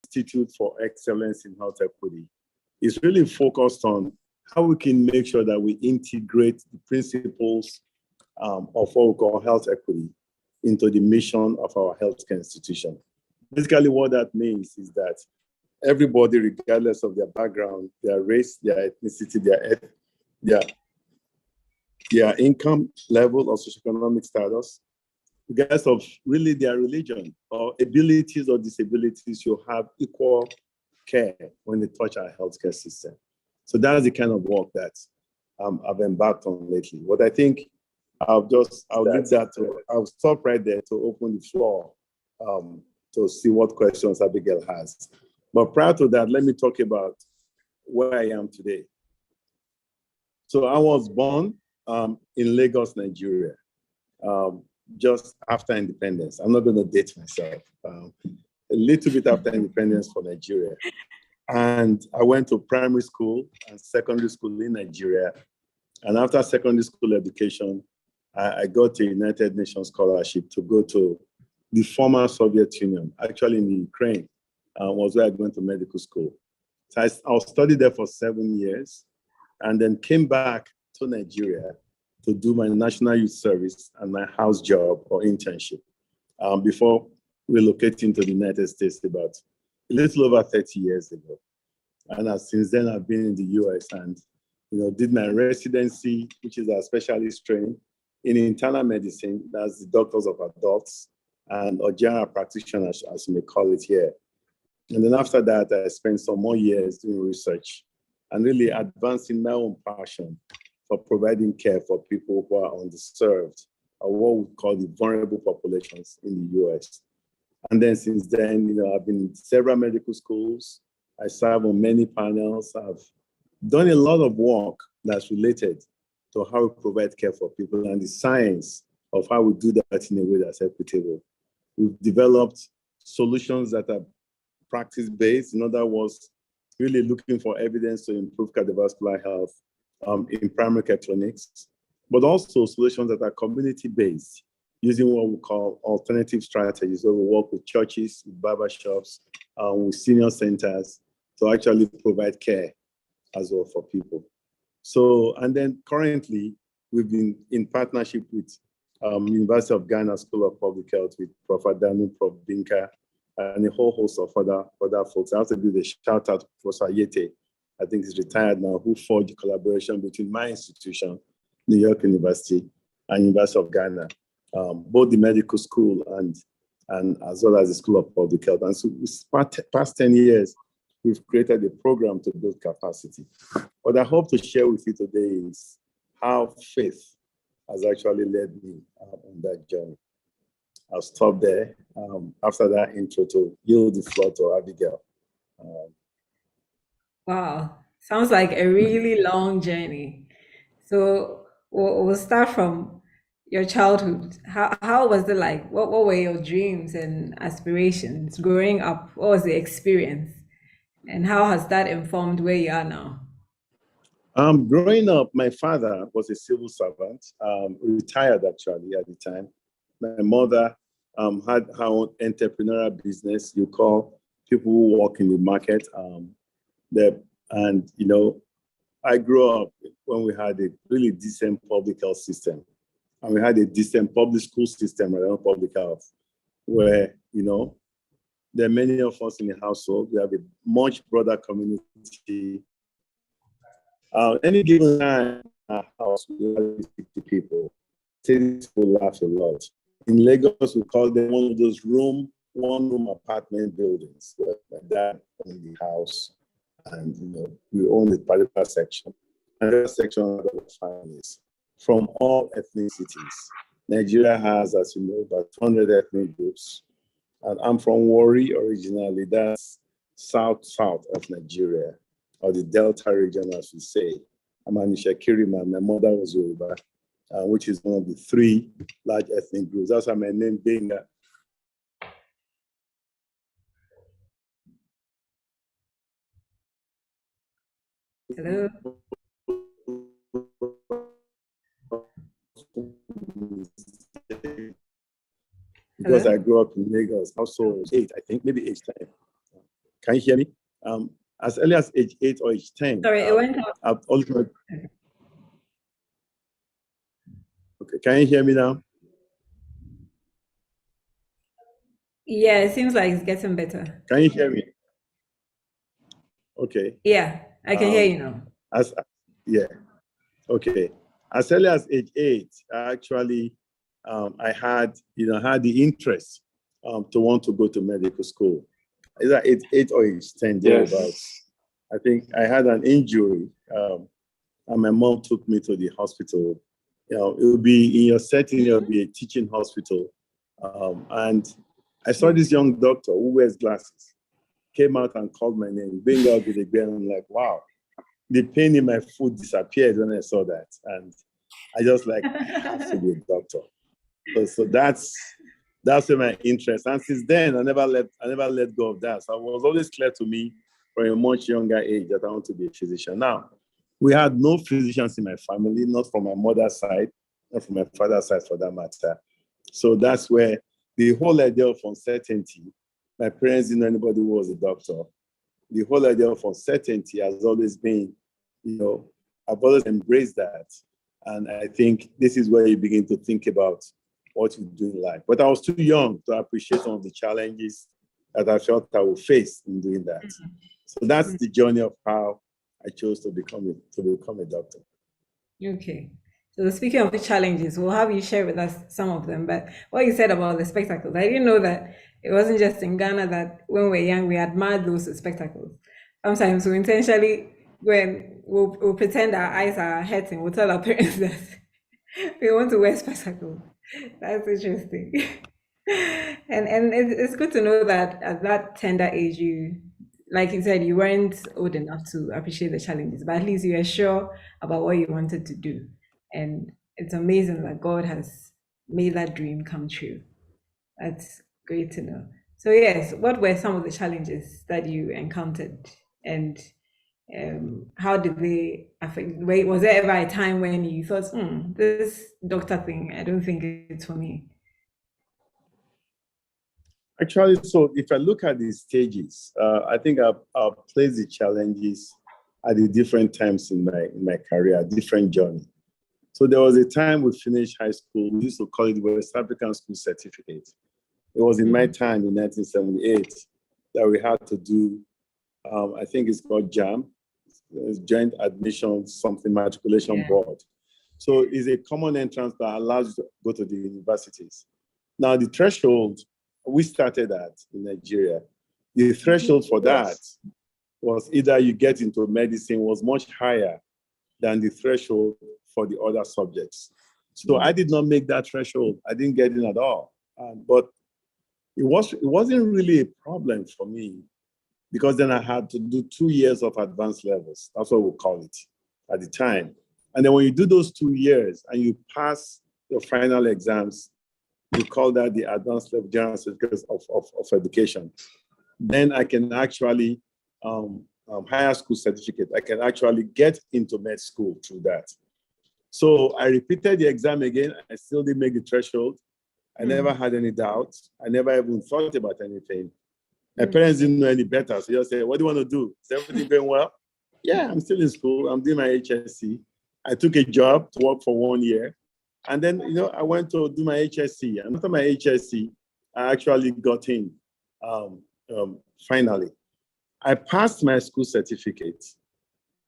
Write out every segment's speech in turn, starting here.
Institute for Excellence in Health Equity is really focused on how we can make sure that we integrate the principles of what we call health equity into the mission of our healthcare institution. Basically, what that means is that everybody, regardless of their background, their race, their ethnicity, their income level or socioeconomic status, regardless of really their religion or abilities or disabilities, you have equal care when they touch our healthcare system. So that's the kind of work that I've embarked on lately. What I think I'll stop right there to open the floor to see what questions Abigail has. But prior to that, let me talk about where I am today. So I was born in Lagos, Nigeria, just after independence. I'm not going to date myself. A little bit after independence for Nigeria. And I went to primary school and secondary school in Nigeria. And after secondary school education, I got a United Nations scholarship to go to the former Soviet Union, actually in the Ukraine, was where I went to medical school. So I studied there for 7 years and then came back to Nigeria to do my national youth service and my house job or internship before relocating to the United States about a little over 30 years ago. And since then, I've been in the US and did my residency, which is a specialist training in internal medicine. That's the doctors of adults and or general practitioners, as you may call it here. And then after that, I spent some more years doing research and really advancing my own passion for providing care for people who are underserved or what we call the vulnerable populations in the US. And then since then, I've been in several medical schools. I serve on many panels. I've done a lot of work that's related to how we provide care for people and the science of how we do that in a way that's equitable. We've developed solutions that are practice-based. In other words, really looking for evidence to improve cardiovascular health in primary care clinics, but also solutions that are community-based, using what we call alternative strategies, where we work with churches, with barbershops, with senior centers to actually provide care as well for people. So, and then currently, we've been in partnership with University of Ghana School of Public Health with Prof. Adanu, Prof. Binka, and a whole host of other folks. I have to give a shout out to Professor Yete, I think he's retired now, who forged the collaboration between my institution, New York University, and University of Ghana, both the medical school and as well as the School of Public Health. And so this past 10 years, we've created a program to build capacity. What I hope to share with you today is how faith has actually led me on that journey. I'll stop there after that intro to yield the floor to Abigail. Wow, sounds like a really long journey. So we'll start from your childhood. How was it like? What were your dreams and aspirations growing up? What was the experience? And how has that informed where you are now? Growing up, my father was a civil servant, retired actually at the time. My mother had her own entrepreneurial business. You call people who work in the market. I grew up when we had a really decent public health system, and we had a decent public school system around public health, where there are many of us in the household. We have a much broader community. Any given time in our house, we have 50 people. People laugh a lot. In Lagos, we call them one of those one-room apartment buildings. Where my dad owned the house, and we own the particular section. Another section of the families from all ethnicities. Nigeria has, as you know, about 200 ethnic groups. And I'm from Warri originally. That's south of Nigeria, or the Delta region, as we say. I'm an Ishakiri man. My mother was Yoruba, which is one of the 3 large ethnic groups. That's why my name Gbenga. Hello? Because I grew up in Lagos, also 8, I think, maybe age 10. Can you hear me? As early as age 8 or age 10. Sorry, it went out. I've always... Okay, can you hear me now? Yeah, it seems like it's getting better. Can you hear me? Okay. Yeah, I can hear you now. Yeah. Okay. As early as age 8, actually, I had the interest to want to go to medical school. Either age 8 or age 10, thereabouts. I think I had an injury, and my mom took me to the hospital. It would be in your setting, it would be a teaching hospital. And I saw this young doctor who wears glasses, came out and called my name, Gbenga Ogedegbe, and I'm like, wow. The pain in my foot disappeared when I saw that. And I just like, I have to be a doctor. So that's where my interest. And since then, I never let go of that. So it was always clear to me from a much younger age that I want to be a physician. Now, we had no physicians in my family, not from my mother's side, not from my father's side for that matter. So that's where the whole idea of uncertainty, my parents didn't know anybody who was a doctor. The whole idea of uncertainty has always been, I've always embraced that. And I think this is where you begin to think about what you do in life. But I was too young to appreciate some of the challenges that I felt I would face in doing that. So that's the journey of how I chose to become a doctor. Okay. So speaking of the challenges, we'll have you share with us some of them. But what you said about the spectacles, I didn't know that it wasn't just in Ghana that when we were young, we admired those spectacles. Sometimes we intentionally, when we'll pretend our eyes are hurting, we'll tell our parents that we want to wear spectacles. That's interesting. And it's good to know that at that tender age, you, like you said, you weren't old enough to appreciate the challenges, but at least you were sure about what you wanted to do. And it's amazing that God has made that dream come true. That's great to know. So yes, what were some of the challenges that you encountered, and how did they affect? Was there ever a time when you thought, this doctor thing, I don't think it's for me? Actually, so if I look at these stages, I think I've placed the challenges at the different times in my career, different journey. So there was a time we finished high school, we used to call it West African School Certificate. It was in my time in 1978 that we had to do, I think it's called JAM, it's Joint Admission Something Matriculation Board. So it's a common entrance that allows you to go to the universities. Now the threshold, we started at in Nigeria, the threshold for that was either you get into medicine was much higher than the threshold for the other subjects. So I did not make that threshold. I didn't get in at all. But it wasn't really a problem for me, because then I had to do 2 years of advanced levels. That's what we call it at the time. And then when you do those 2 years and you pass your final exams, we call that the advanced level general certificate of education. Then I can actually, higher school certificate, I can actually get into med school through that. So I repeated the exam again. I still didn't make the threshold. I never had any doubts. I never even thought about anything. My parents didn't know any better. So they just said, what do you want to do? Is everything going well? Yeah, I'm still in school. I'm doing my HSC. I took a job to work for 1 year. And then, I went to do my HSC. And after my HSC, I actually got in finally. I passed my school certificate.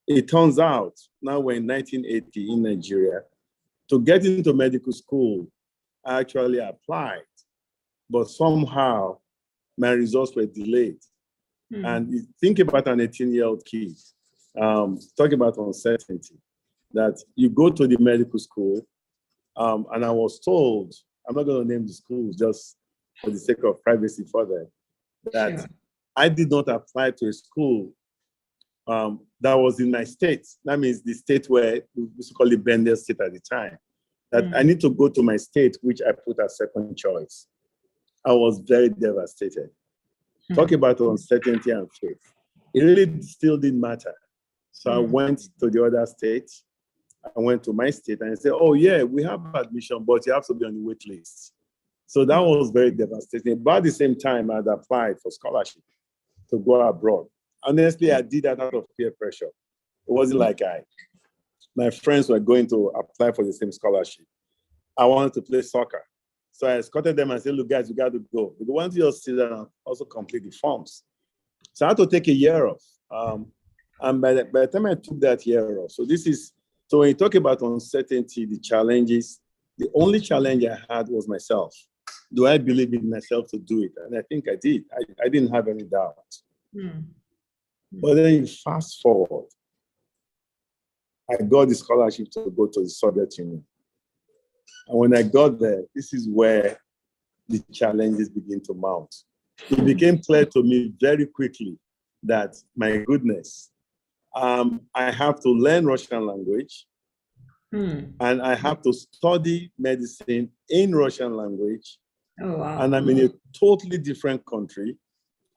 It turns out, now we're in 1980 in Nigeria, to get into medical school, I actually applied, but somehow my results were delayed. And think about an 18-year-old kid, talking about uncertainty, that you go to the medical school, and I was told, I'm not going to name the schools just for the sake of privacy for them, that I did not apply to a school that was in my state. That means the state where we used to call it Bendel State at the time. That I need to go to my state, which I put as second choice. I was very devastated. Talk about uncertainty and faith. It really still didn't matter. So I went to the other state. I went to my state and I said, oh yeah, we have admission, but you have to be on the wait list. So that was very devastating. About the same time, I'd applied for scholarship to go abroad. Honestly, I did that out of peer pressure. It wasn't like my friends were going to apply for the same scholarship. I wanted to play soccer. So I escorted them and said, look, guys, we got to go. Because once you sit down and also complete the forms. So I had to take a year off. And by the time I took that year off, so when you talk about uncertainty, the challenges, the only challenge I had was myself. Do I believe in myself to do it? And I think I did. I didn't have any doubt. But then you fast forward. I got the scholarship to go to the Soviet Union. And when I got there, this is where the challenges begin to mount. It became clear to me very quickly that, my goodness, I have to learn Russian language, and I have to study medicine in Russian language. Oh, wow. And I'm in a totally different country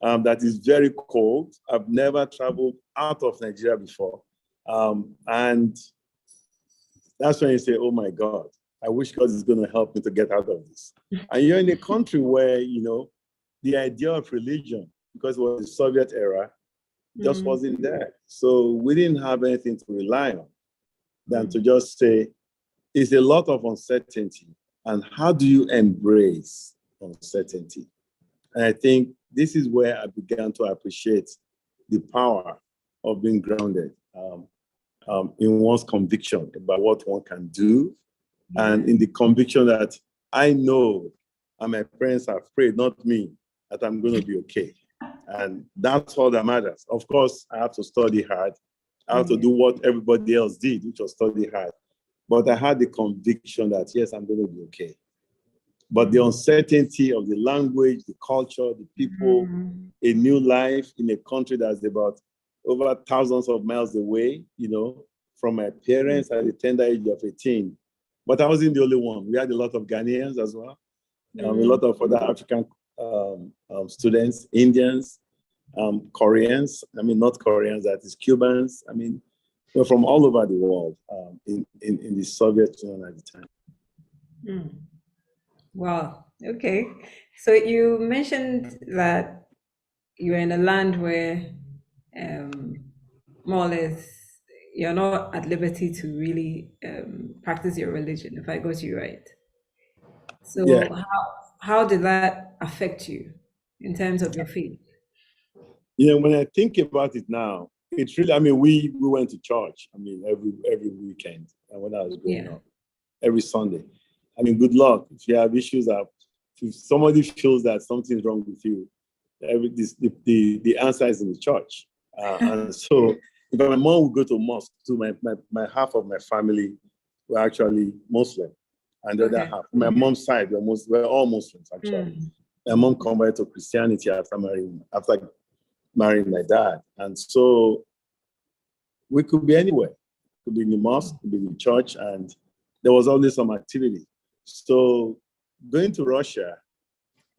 that is very cold. I've never traveled out of Nigeria before. And that's when you say, oh my God, I wish God is going to help me to get out of this. And you're in a country where, the idea of religion, because it was the Soviet era, just wasn't there. So we didn't have anything to rely on than to just say, it's a lot of uncertainty. And how do you embrace uncertainty? And I think this is where I began to appreciate the power of being grounded in one's conviction about what one can do, and in the conviction that I know, and my parents have prayed, not me, that I'm going to be okay. And that's all that matters. Of course, I have to study hard. I have to do what everybody else did, which was study hard. But I had the conviction that, yes, I'm going to be okay. But the uncertainty of the language, the culture, the people, a new life in a country that's about over thousands of miles away, from my parents at the tender age of 18. But I wasn't the only one. We had a lot of Ghanaians as well, a lot of other African students, Indians, Koreans, not Koreans, that is Cubans. We're from all over the world in the Soviet Union at the time. Wow. Okay. So you mentioned that you're in a land where more or less you're not at liberty to really practice your religion, if I got you right. So Yeah. how did that affect you in terms of your faith? When I think about it now, it's really, we went to church, every weekend, and when I was growing up, every Sunday. Good luck. If you have issues, if somebody feels that something's wrong with you, the answer is in the church. And so, if my mom would go to mosque, too, my half of my family were actually Muslim, and the other half, my mom's side, we're all Muslims actually. My mom converted to Christianity after marrying my dad, and so we could be anywhere. Could be in the mosque, could be in the church, and there was always some activity. So going to Russia,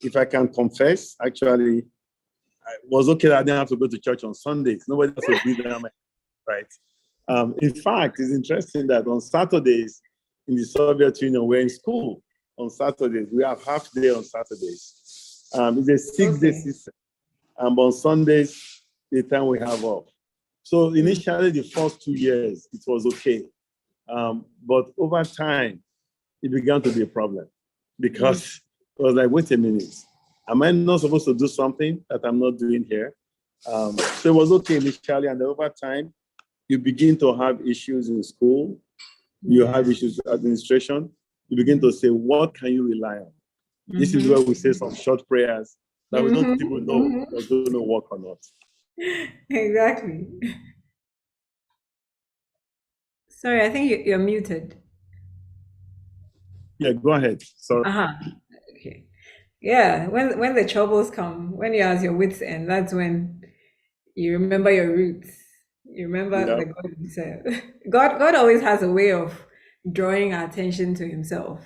if I can confess, actually, it was okay that I didn't have to go to church on Sundays. Nobody else would be there, right? In fact, it's interesting that on Saturdays in the Soviet Union, we're in school on Saturdays. We have half day on Saturdays. It's a 6-day system. And on Sundays, the time we have off. So initially, the first 2 years, it was okay. But over time, it began to be a problem because it was like, wait a minute, am I not supposed to do something that I'm not doing here? So it was okay initially, and over time, you begin to have issues in school, you have issues with administration, you begin to say, what can you rely on? This is where we say some short prayers that we don't even know if they're going to work or not. Exactly. Sorry, I think you're muted. Yeah, go ahead. Sorry. Okay. Yeah, when the troubles come, when you're at your wits' end, that's when you remember your roots. You remember the God you serve. God always has a way of drawing our attention to himself.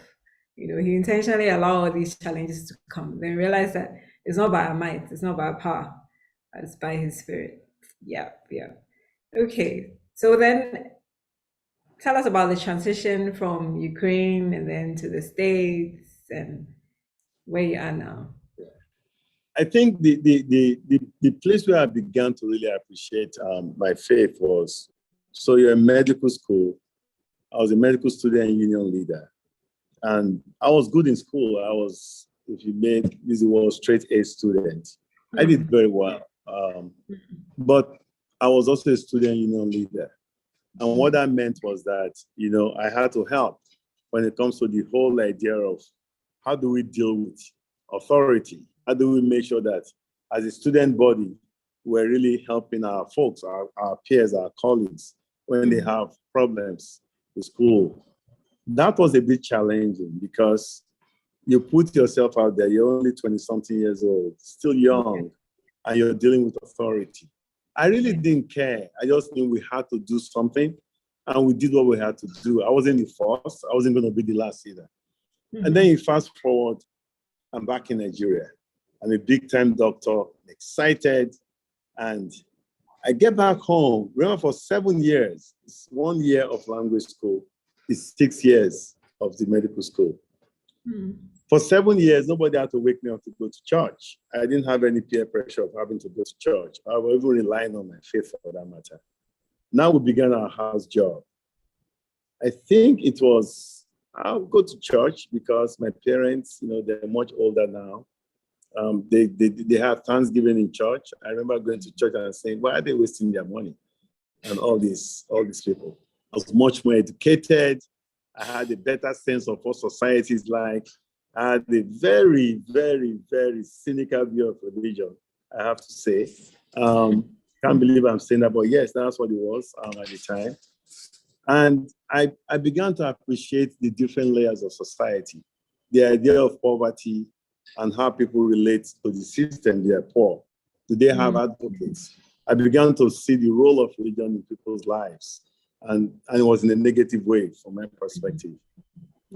He intentionally allows all these challenges to come. Then realize that it's not by our might, it's not by our power, it's by his spirit. Yeah. Okay. So then tell us about the transition from Ukraine and then to the States and where you are now. I think the place where I began to really appreciate my faith was, so you're in medical school. I was a medical student and union leader. And I was good in school. I was, if you made this was straight A student. I did very well. But I was also a student union leader. And what that meant was that, I had to help when it comes to the whole idea of how do we deal with authority? How do we make sure that as a student body, we're really helping our folks, our peers, our colleagues, when they have problems with school? That was a bit challenging because you put yourself out there, you're only 20-something years old, still young, and you're dealing with authority. I really didn't care. I just knew we had to do something, and we did what we had to do. I wasn't the first. I wasn't going to be the last either. And then you fast forward, I'm back in Nigeria. I'm a big-time doctor, excited, and I get back home. Remember, for 7 years, it's 1 year of language school. It's 6 years of the medical school. For 7 years, nobody had to wake me up to go to church. I didn't have any peer pressure of having to go to church. I was even relying on my faith for that matter. Now we began our house job. I think it was, I'll go to church because my parents, they're much older now. They have Thanksgiving in church. I remember going to church and saying, why are they wasting their money? And all these people. I was much more educated. I had a better sense of what society is like. I had a very, very, very cynical view of religion, I have to say. Can't believe I'm saying that, but yes, that's what it was at the time. And I began to appreciate the different layers of society, the idea of poverty and how people relate to the system. They are poor. Do they have advocates? I began to see the role of religion in people's lives. And it was in a negative way from my perspective.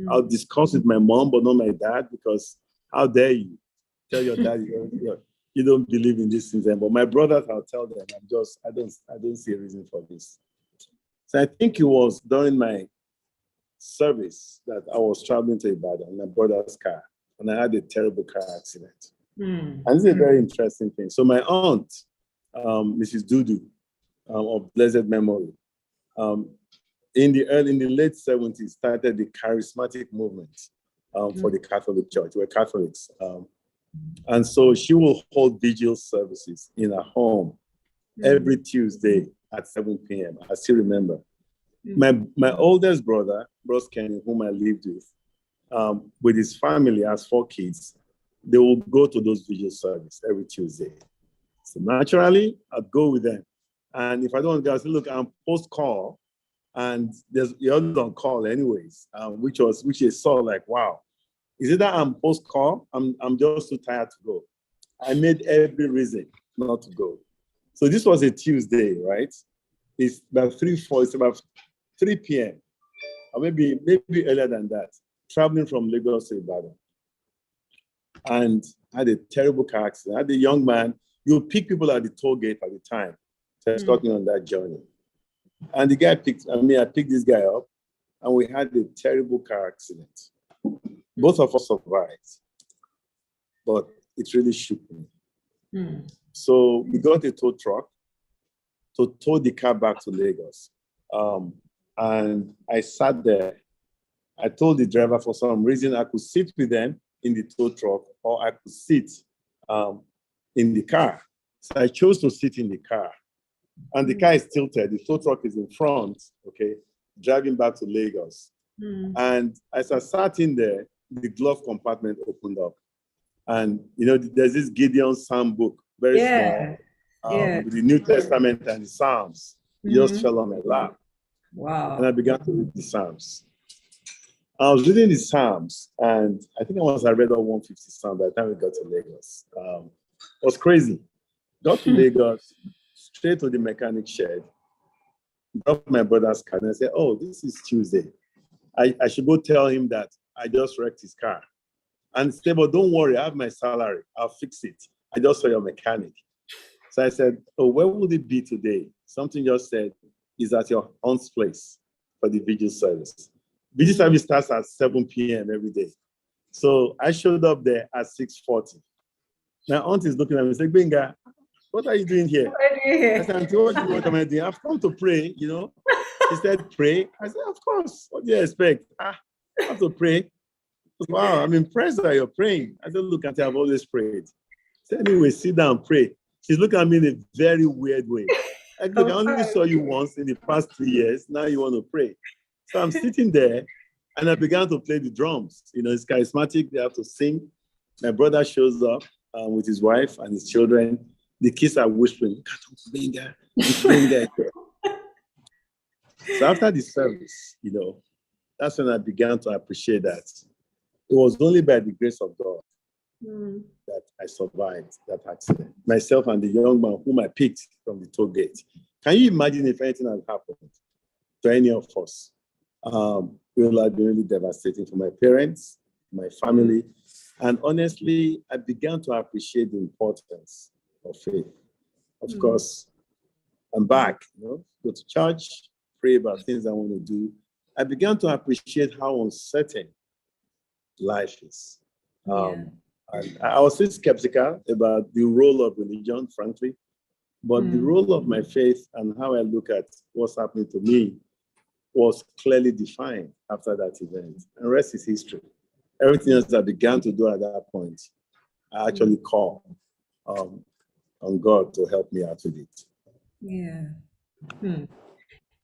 I'll discuss with my mom, but not my dad, because how dare you tell your dad you don't believe in these things. But my brothers, I'll tell them, I don't see a reason for this. So I think it was during my service that I was traveling to Ibadan in my brother's car, and I had a terrible car accident. And this is a very interesting thing. So my aunt, Mrs. Dudu, of blessed memory, in the late 70s, started the charismatic movement for the Catholic Church. We're Catholics. And so she will hold vigil services in her home every Tuesday at 7 p.m. I still remember. My oldest brother, Bros Kenny, whom I lived with his family, has 4 kids. They will go to those vigil services every Tuesday. So naturally, I'd go with them. And if I don't go, I say, look, I'm post-call, and you're on call anyways, which is sort of like, wow. Is it that I'm post-call? I'm just too tired to go. I made every reason not to go. So this was a Tuesday, right? It's about 3 p.m. or maybe earlier than that, traveling from Lagos to Ibadan. And I had a terrible car accident. I had a young man. You pick people at the toll gate at the time to escort me on that journey. And the guy I picked this guy up, and we had a terrible car accident. Both of us survived, but it really shook me. So we got a tow truck to tow the car back to Lagos. And I sat there. I told the driver for some reason I could sit with them in the tow truck, or I could sit in the car. So I chose to sit in the car. And the car is tilted. The tow truck is in front, okay, driving back to Lagos. And as I sat in there, the glove compartment opened up. And, there's this Gideon Psalm book, very small, with the New Testament and the Psalms. It just fell on my lap. Wow. And I began to read the Psalms. I was reading the Psalms, and I think I read all 150 Psalms by the time we got to Lagos. It was crazy. Got to Lagos, straight to the mechanic shed, dropped my brother's car, and I said, oh, this is Tuesday. I should go tell him that I just wrecked his car. And he said, but don't worry, I have my salary. I'll fix it. I just saw your mechanic. So I said, oh, where would it be today? Something just said, is at your aunt's place for the vigil service. Vigil service starts at 7 p.m. every day. So I showed up there at 6:40. My aunt is looking at me and saying, Gbenga, what are you doing here? What are you I here? said, Auntie, what am I doing? I've come to pray, you know. She said, pray. I said, of course. What do you expect? I have to pray. Wow, I'm impressed that you're praying. I said, look, Auntie, I've always prayed. So anyway, sit down, pray. She's looking at me in a very weird way. Like, look, I only saw you once in the past 3 years. Now you want to pray. So I'm sitting there and I began to play the drums. You know, it's charismatic. They have to sing. My brother shows up with his wife and his children. The kids are whispering, Gbenga, Gbenga. So after the service, you know, that's when I began to appreciate that it was only by the grace of God that I survived that accident. Myself and the young man whom I picked from the toll gate. Can you imagine if anything had happened to any of us? It would have been really devastating for my parents, my family. And honestly, I began to appreciate the importance of faith. Of course, I'm back, you know, go to church, pray about things I want to do. I began to appreciate how uncertain life is. And I was still skeptical about the role of religion, frankly, but the role of my faith and how I look at what's happening to me was clearly defined after that event. And rest is history. Everything else I began to do at that point, I actually called on God to help me out with it. Yeah.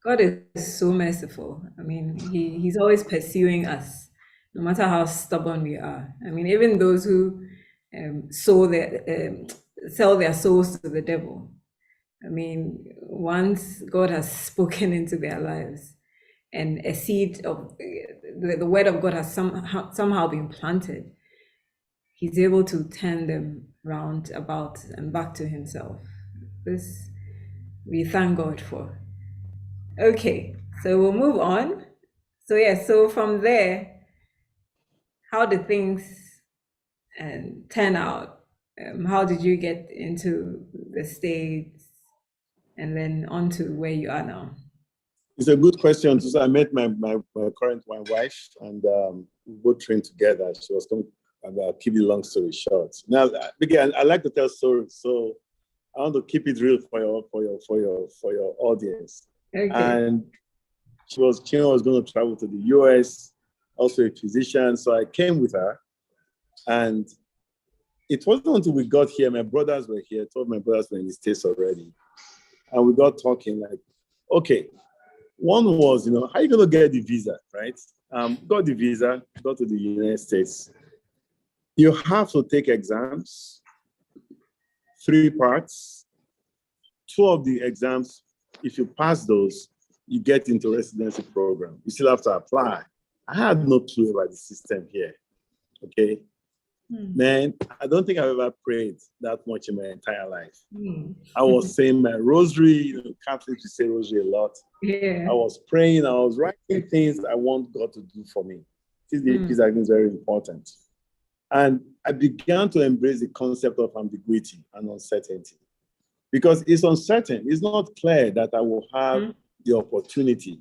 God is so merciful. I mean, he's always pursuing us, no matter how stubborn we are. I mean, even those who sell their souls to the devil. I mean, once God has spoken into their lives, and a seed of the word of God has somehow been planted, He's able to turn them round about and back to Himself. This we thank God for. Okay, so we'll move on. So yeah, so from there, how did things turn out? How did you get into the States and then on to where you are now? It's a good question. So I met my current wife, and we both trained together. She was coming. I'll keep the long story short. Now, again, I like to tell stories, so I want to keep it real for your audience. Okay. And she was going to travel to the US, also a physician. So I came with her, and it wasn't until we got here. My brothers were here. 2 of my brothers were in the States already, and we got talking. Like, okay. One was, you know, how are you going to get the visa, right? Got the visa, got to the United States. You have to take exams, 3 parts. 2 of the exams, if you pass those, you get into residency program. You still have to apply. I had no clue about the system here, okay? Man, I don't think I've ever prayed that much in my entire life. I was saying my rosary, you know, Catholics say rosary a lot. Yeah. I was praying, I was writing things I want God to do for me. This is, I think, very important. And I began to embrace the concept of ambiguity and uncertainty. Because it's uncertain, it's not clear that I will have the opportunity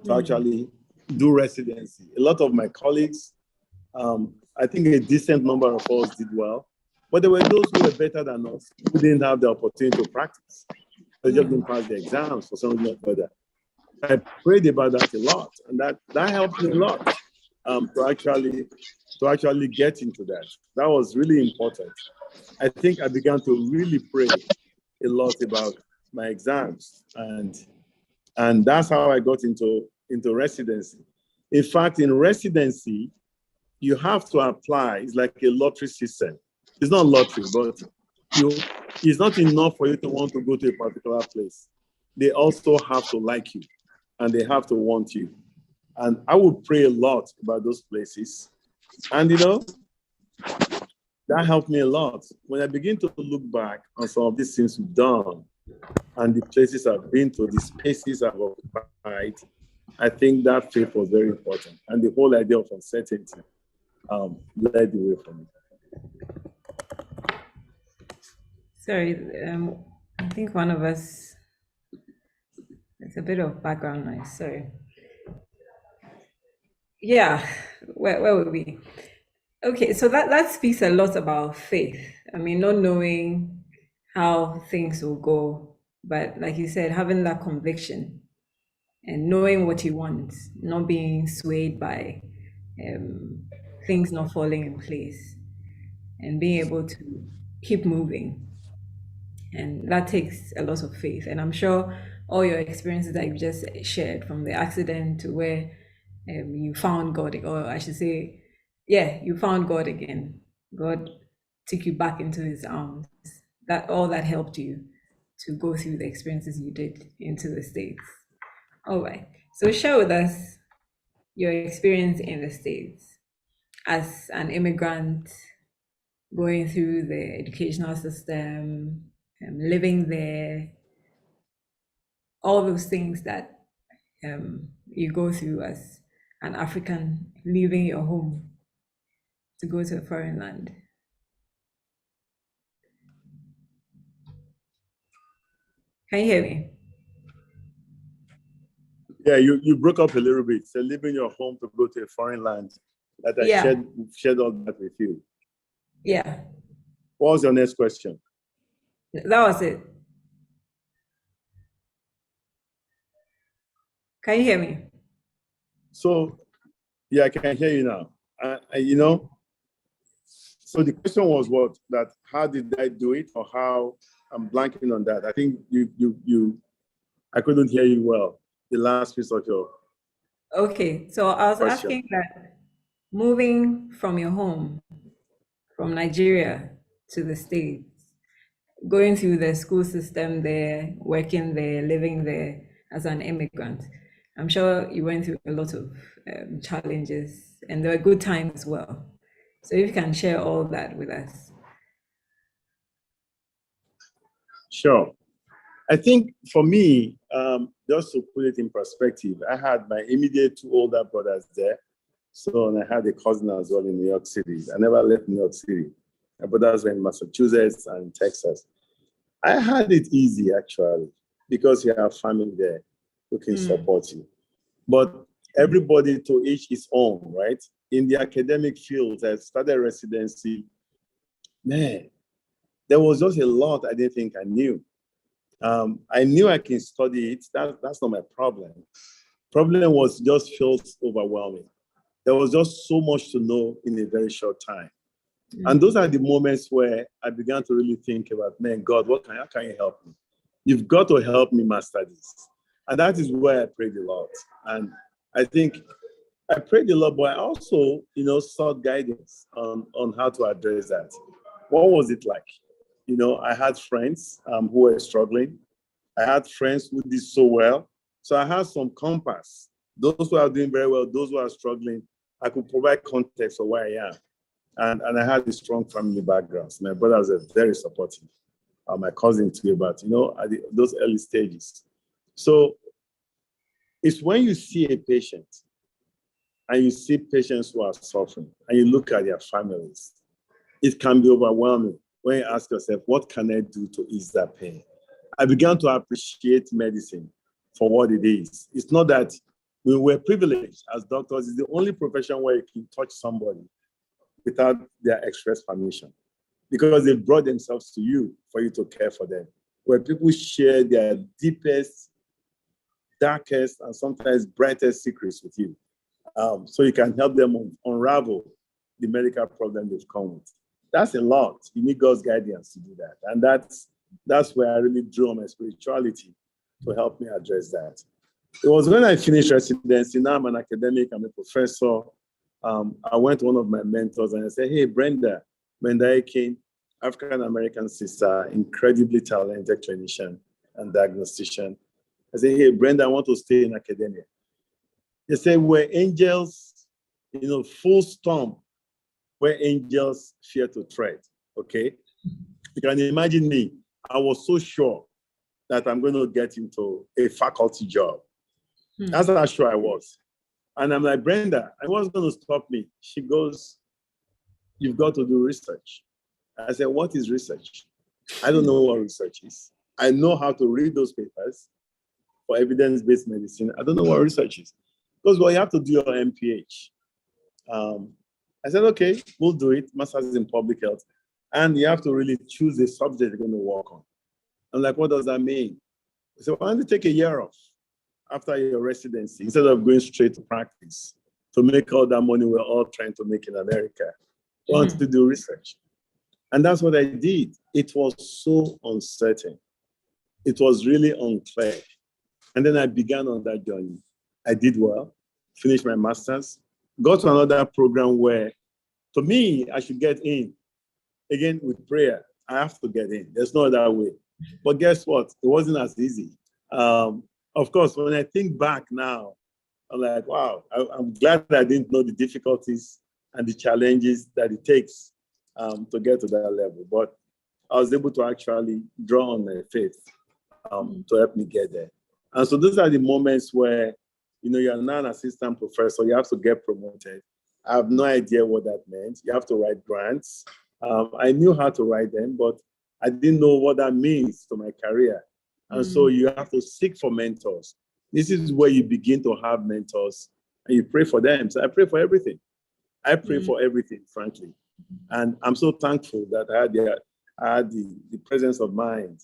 to actually do residency. A lot of my colleagues, I think a decent number of us did well, but there were those who were better than us who didn't have the opportunity to practice. They just didn't pass the exams for some reason or other. I prayed about that a lot, and that helped me a lot to actually get into that. That was really important. I think I began to really pray a lot about my exams, and that's how I got into residency. In fact, in residency, you have to apply. It's like a lottery system. It's not lottery, but it's not enough for you to want to go to a particular place. They also have to like you, and they have to want you. And I would pray a lot about those places. And, you know, that helped me a lot. When I begin to look back on some of these things we've done and the places I've been to, the spaces I've occupied, I think that faith was very important. And the whole idea of uncertainty led the way for me. Sorry, I think one of us, it's a bit of background noise, sorry. Yeah, where were we? Okay, so that speaks a lot about faith. I mean, not knowing how things will go, but like you said, having that conviction and knowing what you want, not being swayed by um, things not falling in place, and being able to keep moving. And that takes a lot of faith. And I'm sure all your experiences that you've just shared, from the accident to where you found God, or I should say, yeah, you found God again. God took you back into his arms. That all that helped you to go through the experiences you did into the States. All right. So share with us your experience in the States as an immigrant, going through the educational system, living there, all those things that you go through as an African leaving your home to go to a foreign land. Can you hear me? Yeah, you broke up a little bit. So leaving your home to go to a foreign land, that I Yeah, shared all that with you. yeah, What was your next question? that was it. Can you hear me? So yeah, I can hear you now. So the question was what? That how did I do it, or how? I'm blanking on that. I think I couldn't hear you well. The last piece of your Okay, so I was question. asking that moving from your home, from Nigeria to the States, going through the school system there, working there, living there as an immigrant. I'm sure you went through a lot of challenges, and there were good times as well. So if you can share all that with us. Sure. I think for me, just to put it in perspective, I had my immediate two older brothers there. So, and I had a cousin as well in New York City. I never left New York City. My brothers were in Massachusetts and Texas. I had it easy actually because you have family there who can Mm. support you. But everybody to each his own, right? In the academic field, I started residency. Man, there was just a lot I didn't think I knew. I knew I can study it. That's not my problem. Problem was just feels overwhelming. There was just so much to know in a very short time. And those are the moments where I began to really think about, man, God, how can you help me? You've got to help me master this. And that is where I prayed a lot. And I think I prayed a lot, but I also, sought guidance on how to address that. What was it like? I had friends who were struggling. I had friends who did so well. So I had some compass. Those who are doing very well, those who are struggling, I could provide context for where I am. And I had a strong family background. My brothers are very supportive. My cousin too, but at those early stages. So it's when you see a patient and you see patients who are suffering and you look at their families, it can be overwhelming when you ask yourself, what can I do to ease that pain? I began to appreciate medicine for what it is. It's not that we were privileged as doctors. It's the only profession where you can touch somebody without their express permission because they brought themselves to you for you to care for them, where people share their deepest, darkest, and sometimes brightest secrets with you. So you can help them unravel the medical problem they've come with. That's a lot. You need God's guidance to do that. And that's where I really drew on my spirituality to help me address that. It was when I finished residency. Now I'm an academic, I'm a professor. I went to one of my mentors and I said, hey, Brenda Aiken, African-American sister, incredibly talented clinician and diagnostician. I said, hey, Brenda, I want to stay in academia. They said, we're angels, full storm, where angels fear to tread, okay? You can imagine me. I was so sure that I'm going to get into a faculty job. That's how sure I was. And I'm like, Brenda, I was going to stop me. She goes, you've got to do research. I said, what is research? I don't know what research is. I know how to read those papers for evidence-based medicine. I don't know what research is. Because you have to do your MPH. I said, okay, we'll do it. Master's in public health. And you have to really choose a subject you're going to work on. I'm like, what does that mean? I said, why don't you take a year off after your residency instead of going straight to practice to make all that money we're all trying to make in America? I want to do research. And that's what I did. It was so uncertain. It was really unclear. And then I began on that journey. I did well, finished my master's, got to another program where, to me, I should get in. Again, with prayer, I have to get in. There's no other way. But guess what? It wasn't as easy. Of course, when I think back now, I'm like, wow, I'm glad that I didn't know the difficulties and the challenges that it takes to get to that level. But I was able to actually draw on my faith to help me get there. And so those are the moments where, you're now an assistant professor, you have to get promoted. I have no idea what that meant. You have to write grants. I knew how to write them, but I didn't know what that means to my career. And so you have to seek for mentors. This is where you begin to have mentors and you pray for them. So I pray for everything. I pray for everything, frankly. And I'm so thankful that I had the presence of mind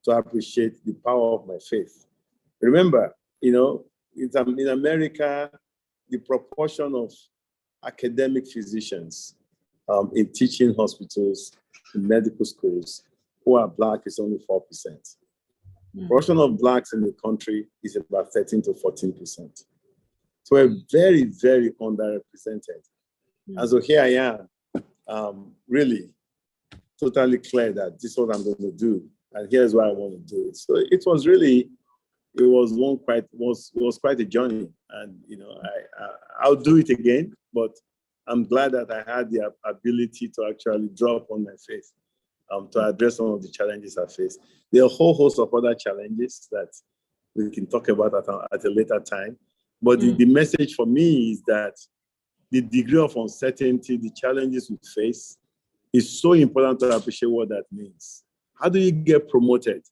to appreciate the power of my faith. Remember, it's in America, the proportion of academic physicians in teaching hospitals, in medical schools, who are Black is only 4%. The proportion of Blacks in the country is about 13 to 14%. So we're very, very underrepresented. And so here I am, really totally clear that this is what I'm going to do, and here's why I want to do it. So it was quite a journey, and I'll do it again. But I'm glad that I had the ability to actually draw upon my faith to address some of the challenges I faced. There are a whole host of other challenges that we can talk about at a later time. But the message for me is that the degree of uncertainty, the challenges we face, is so important to appreciate what that means. How do you get promoted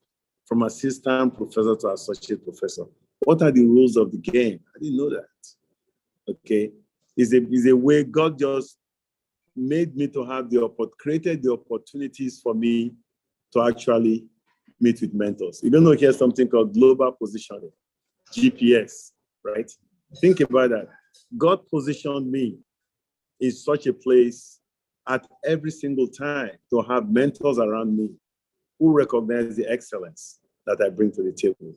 from assistant professor to associate professor? What are the rules of the game? I didn't know that. Okay, is a way God just made me to have created the opportunities for me to actually meet with mentors. You're going to hear something called global positioning, GPS, right? Think about that. God positioned me in such a place at every single time to have mentors around me who recognize the excellence that I bring to the table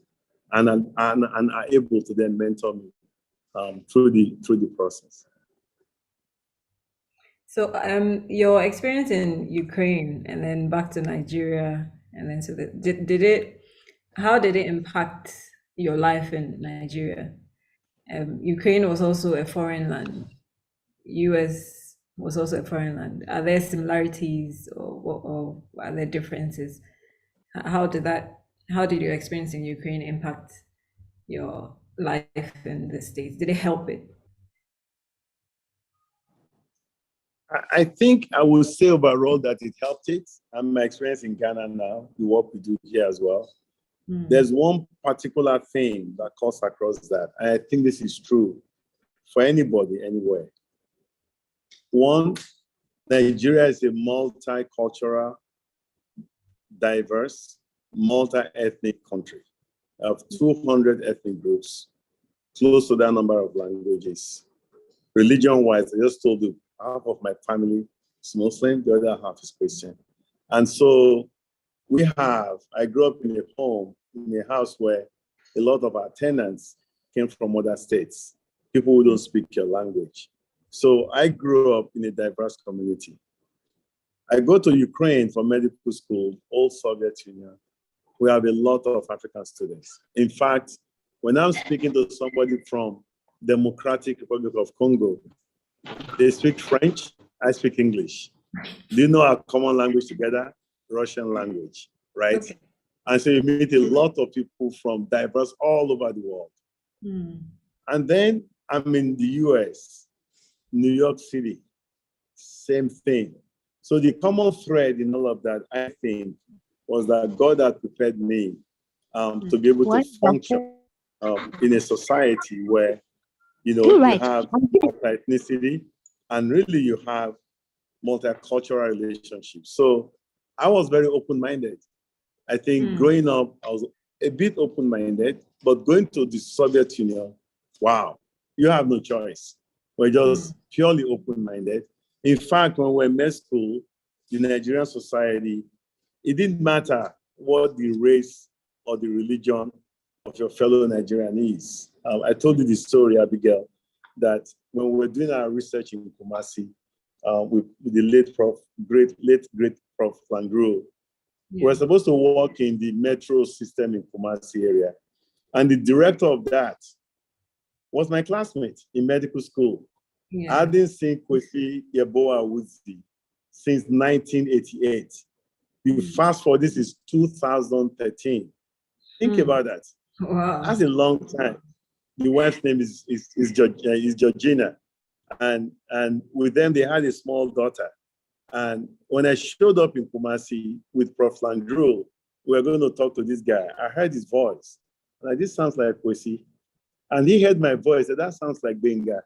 and are able to then mentor me through the process. So your experience in Ukraine and then back to Nigeria, and then how did it impact your life in Nigeria? Ukraine was also a foreign land. US was also a foreign land. Are there similarities or are there differences? How did your experience in Ukraine impact your life in the States? Did it help it? I think I will say overall that it helped it. And my experience in Ghana now, the work we do here as well. There's one particular thing that cuts across that. And I think this is true for anybody, anywhere. One, Nigeria is a multicultural, diverse, multi-ethnic country. We have 200 ethnic groups, close to that number of languages. Religion-wise, I just told you, half of my family is Muslim, the other half is Christian. And so I grew up in a house where a lot of our tenants came from other states, people who don't speak your language. So I grew up in a diverse community. I go to Ukraine for medical school, old Soviet Union. We have a lot of African students. In fact, when I'm speaking to somebody from Democratic Republic of Congo, they speak French, I speak English. Do you know our common language together? Russian language, right? Okay. And so you meet a lot of people from diverse all over the world. And then I'm in the US, New York City, same thing. So the common thread in all of that, I think, was that God had prepared me to be able to function in a society where, you have multi-ethnicity, and really you have multicultural relationships. So I was very open-minded. I think growing up, I was a bit open-minded, but going to the Soviet Union, wow, you have no choice. We're just purely open-minded. In fact, when we were in med school, the Nigerian society, it didn't matter what the race or the religion of your fellow Nigerian is. I told you the story, Abigail, that when we were doing our research in Kumasi, with the late great Prof. Langro, we were supposed to work in the metro system in Kumasi area. And the director of that was my classmate in medical school. I hadn't seen Kwesi Yeboah Woodsy since 1988. You fast forward, this is 2013. Think about that. Wow. That's a long time. The wife's name is Georgina. And with them, they had a small daughter. And when I showed up in Kumasi with Prof. Langro, we were going to talk to this guy. I heard his voice. Like, this sounds like Kwesi. And he heard my voice, and that sounds like Gbenga.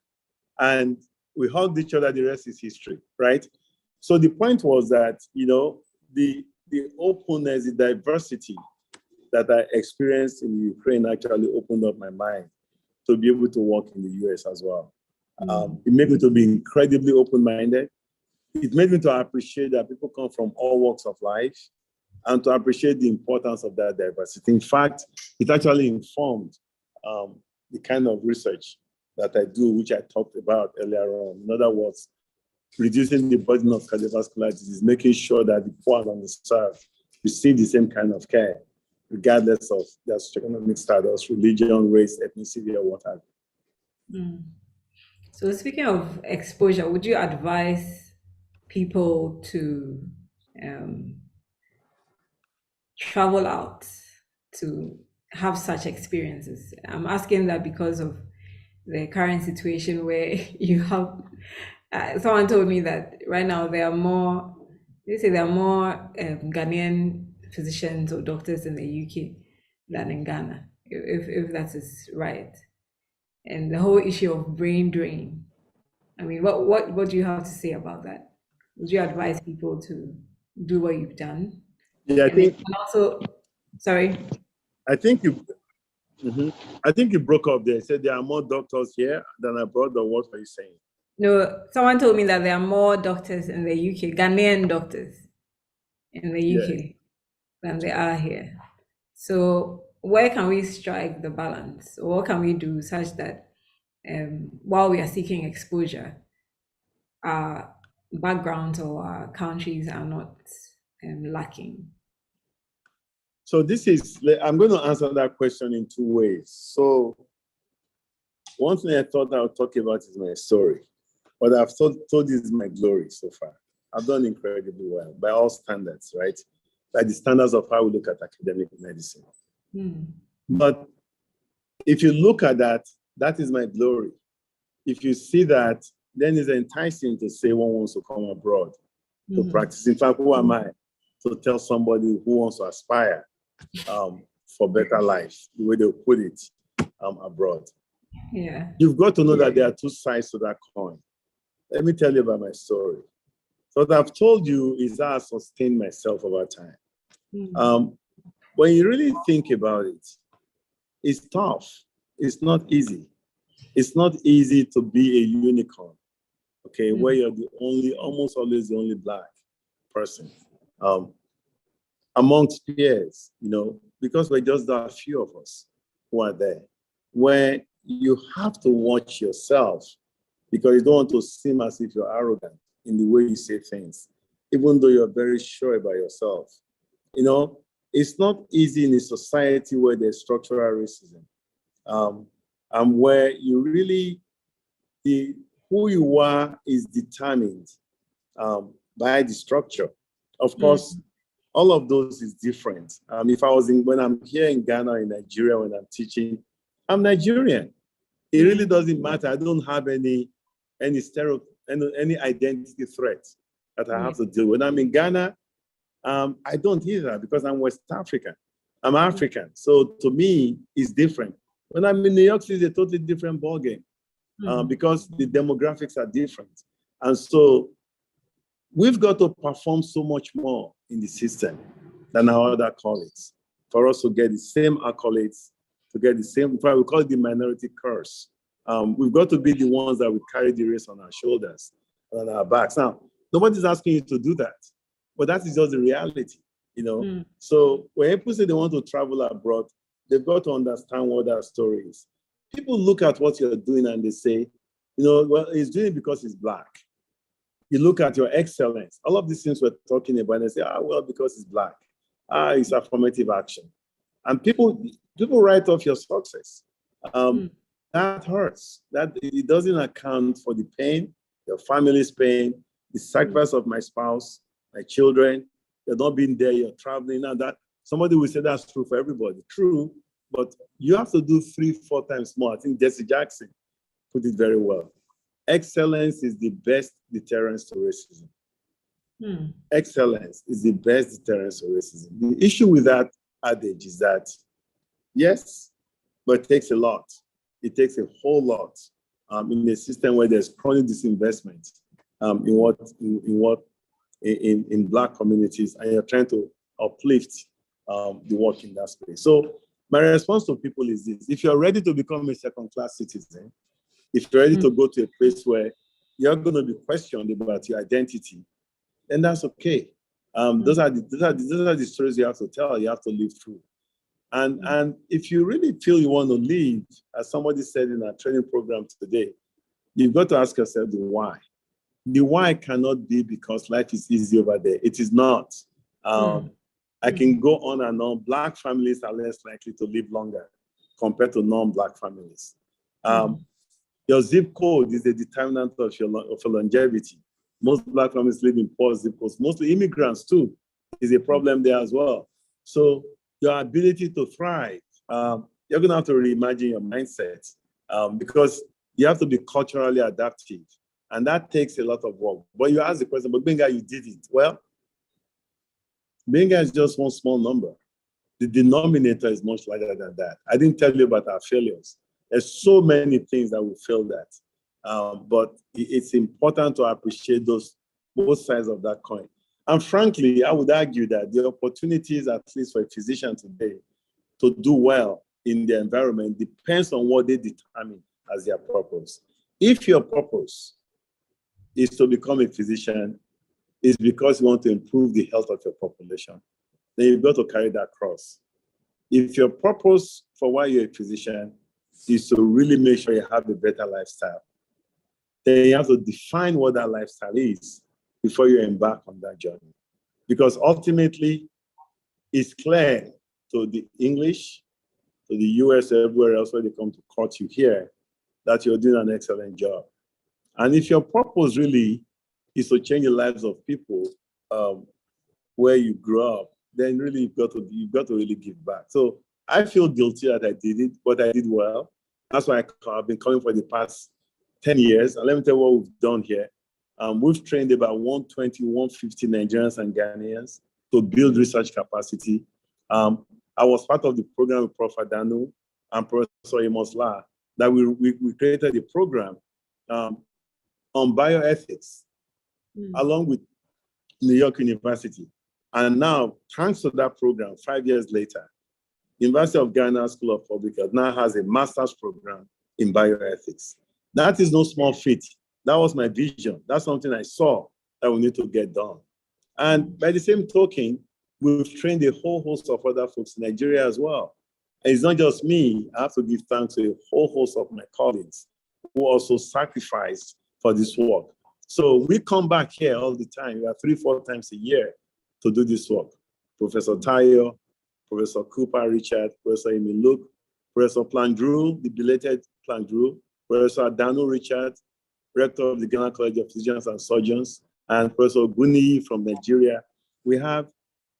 And we hugged each other, the rest is history, right? So the point was that, you know, the openness, the diversity that I experienced in Ukraine actually opened up my mind to be able to work in the US as well. It made me to be incredibly open-minded. It made me to appreciate that people come from all walks of life and to appreciate the importance of that diversity. In fact, it actually informed the kind of research that I do, which I talked about earlier on. In other words, reducing the burden of cardiovascular disease, making sure that the poor and underserved receive the same kind of care, regardless of their socioeconomic status, religion, race, ethnicity, or what have you. So speaking of exposure, would you advise people to travel out to have such experiences? I'm asking that because of the current situation where you have, someone told me that right now there are more, they say there are more Ghanaian physicians or doctors in the UK than in Ghana, if that is right. And the whole issue of brain drain. I mean, what do you have to say about that? Would you advise people to do what you've done? Yeah, I think. And also, sorry. I think you broke up there. You said there are more doctors here than abroad, or what are you saying? No, someone told me that there are more doctors in the UK, Ghanaian doctors in the UK than there are here. So where can we strike the balance? Or what can we do such that while we are seeking exposure, our backgrounds or our countries are not lacking? So I'm going to answer that question in two ways. So one thing I thought I would talk about is my story, but I've told this is my glory so far. I've done incredibly well by all standards, right? By the standards of how we look at academic medicine. But if you look at that, that is my glory. If you see that, then it's enticing to say one wants to come abroad to practice. In fact, who am I to tell somebody who wants to aspire for better life, the way they put it, abroad? Yeah. You've got to know that there are two sides to that coin. Let me tell you about my story. So what I've told you is how I sustained myself over time. When you really think about it, it's tough. It's not easy. It's not easy to be a unicorn, okay, where you're almost always the only Black person amongst peers, you know, because we're just a few of us who are there, where you have to watch yourself because you don't want to seem as if you're arrogant in the way you say things, even though you're very sure about yourself. You know, it's not easy in a society where there's structural racism, and where you really, who you are is determined by the structure. Of course, all of those is different. When I'm here in Ghana, in Nigeria, when I'm teaching, I'm Nigerian. It really doesn't matter. I don't have any identity threat that I have to deal with. When I'm in Ghana, I don't either because I'm West African. I'm African. So to me, it's different. When I'm in New York City, it's a totally different ballgame because the demographics are different. And so we've got to perform so much more in the system than our other colleagues for us to get the same accolades, to get the same, in fact, we call it the minority curse. We've got to be the ones that we carry the race on our shoulders and on our backs. Now, nobody's asking you to do that, but that is just the reality, you know? So when people say they want to travel abroad, they've got to understand what that story is. People look at what you're doing and they say, you know, well, he's doing it because he's Black. You look at your excellence, all of these things we're talking about, and they say, well, because he's Black. It's affirmative action. And people write off your success. That hurts. That it doesn't account for the pain, your family's pain, the sacrifice of my spouse, my children. You're not being there, you're traveling, and that somebody will say that's true for everybody. True, but you have to do 3-4 times more. I think Jesse Jackson put it very well. Excellence is the best deterrence to racism. Excellence is the best deterrence to racism. The issue with that adage is that, yes, but it takes a lot. It takes a whole lot in a system where there's chronic disinvestment in Black communities, and you're trying to uplift the work in that space. So my response to people is this: if you're ready to become a second-class citizen, if you're ready to go to a place where you're going to be questioned about your identity, then that's okay. Those are the stories you have to tell, you have to live through. And if you really feel you want to lead, as somebody said in our training program today, you've got to ask yourself the why. The why cannot be because life is easy over there. It is not. I can go on and on. Black families are less likely to live longer compared to non-Black families. Your zip code is a determinant of your longevity. Most Black families live in poor zip codes. Mostly immigrants too is a problem there as well. So your ability to thrive, you're gonna have to reimagine your mindset because you have to be culturally adaptive. And that takes a lot of work. But you ask the question, but Gbenga, you did it. Well, Gbenga is just one small number. The denominator is much larger than that. I didn't tell you about our failures. There's so many things that we failed at. But it's important to appreciate those both sides of that coin. And frankly, I would argue that the opportunities, at least for a physician today, to do well in the environment depends on what they determine as their purpose. If your purpose is to become a physician, it's because you want to improve the health of your population, then you've got to carry that cross. If your purpose for why you're a physician is to really make sure you have a better lifestyle, then you have to define what that lifestyle is before you embark on that journey. Because ultimately, it's clear to the English, to the US, everywhere else where they come to court you here, that you're doing an excellent job. And if your purpose really is to change the lives of people where you grew up, then really you've got to really give back. So I feel guilty that I did it, but I did well. That's why I've been coming for the past 10 years. And let me tell you what we've done here. We've trained about 120, 150 Nigerians and Ghanaians to build research capacity. I was part of the program with Prof. Adanu and Professor Amos La that we created a program on bioethics along with New York University. And now, thanks to that program, 5 years later, University of Ghana School of Public Health now has a master's program in bioethics. That is no small feat. That was my vision. That's something I saw that we need to get done. And by the same token, we've trained a whole host of other folks in Nigeria as well. And it's not just me. I have to give thanks to a whole host of my colleagues who also sacrificed for this work. So we come back here all the time. We are 3-4 times a year to do this work. Professor Tayo, Professor Cooper Richard, Professor Emil Luke, Professor Plandrew, the belated Plandrew, Professor Adanu Richard, Rector of the Ghana College of Physicians and Surgeons, and Professor Guni from Nigeria. We have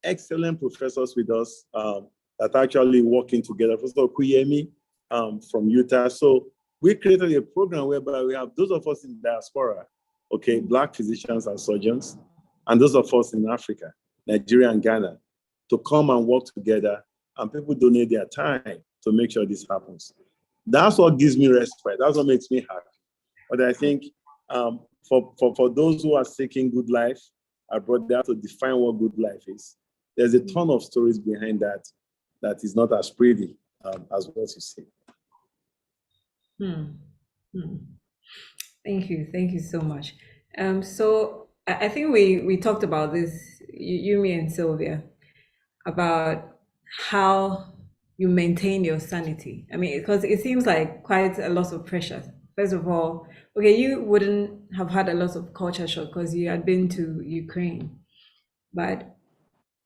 excellent professors with us that are actually working together. Professor Kuyemi from Utah. So we created a program whereby we have those of us in diaspora, okay, Black physicians and surgeons, and those of us in Africa, Nigeria and Ghana, to come and work together, and people donate their time to make sure this happens. That's what gives me respect. That's what makes me happy. But I think For those who are seeking good life, I brought that to define what good life is. There's a ton of stories behind that is not as pretty as what you see. Thank you so much. So I think we talked about this, you, me, and Sylvia, about how you maintain your sanity. I mean, because it seems like quite a lot of pressure. First of all, okay, you wouldn't have had a lot of culture shock because you had been to Ukraine, but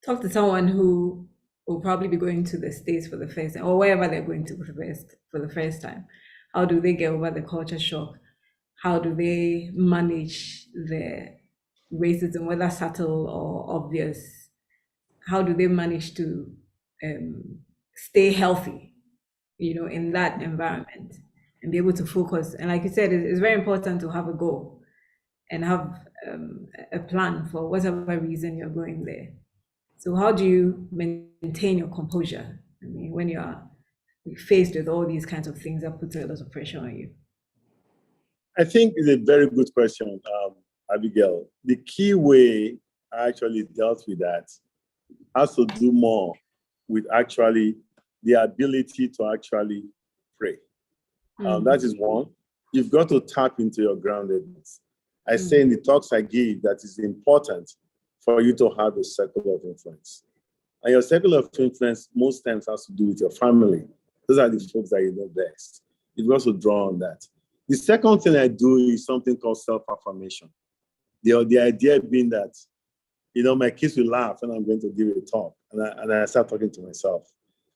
talk to someone who will probably be going to the States for the first time, or wherever they're going to for the first time. How do they get over the culture shock? How do they manage the racism, whether subtle or obvious? How do they manage to stay healthy, in that environment and be able to focus? And like you said, it's very important to have a goal and have a plan for whatever reason you're going there. So how do you maintain your composure? I mean, when you are faced with all these kinds of things that put a lot of pressure on you? I think it's a very good question, Abigail. The key way I actually dealt with that has to do more with actually the ability to actually pray. That is one. You've got to tap into your groundedness. I say in the talks I give that it's important for you to have a circle of influence. And your circle of influence most times has to do with your family. Those are the folks that you know best. You've got to draw on that. The second thing I do is something called self-affirmation. The idea being that, my kids will laugh when I'm going to give a talk, and I start talking to myself.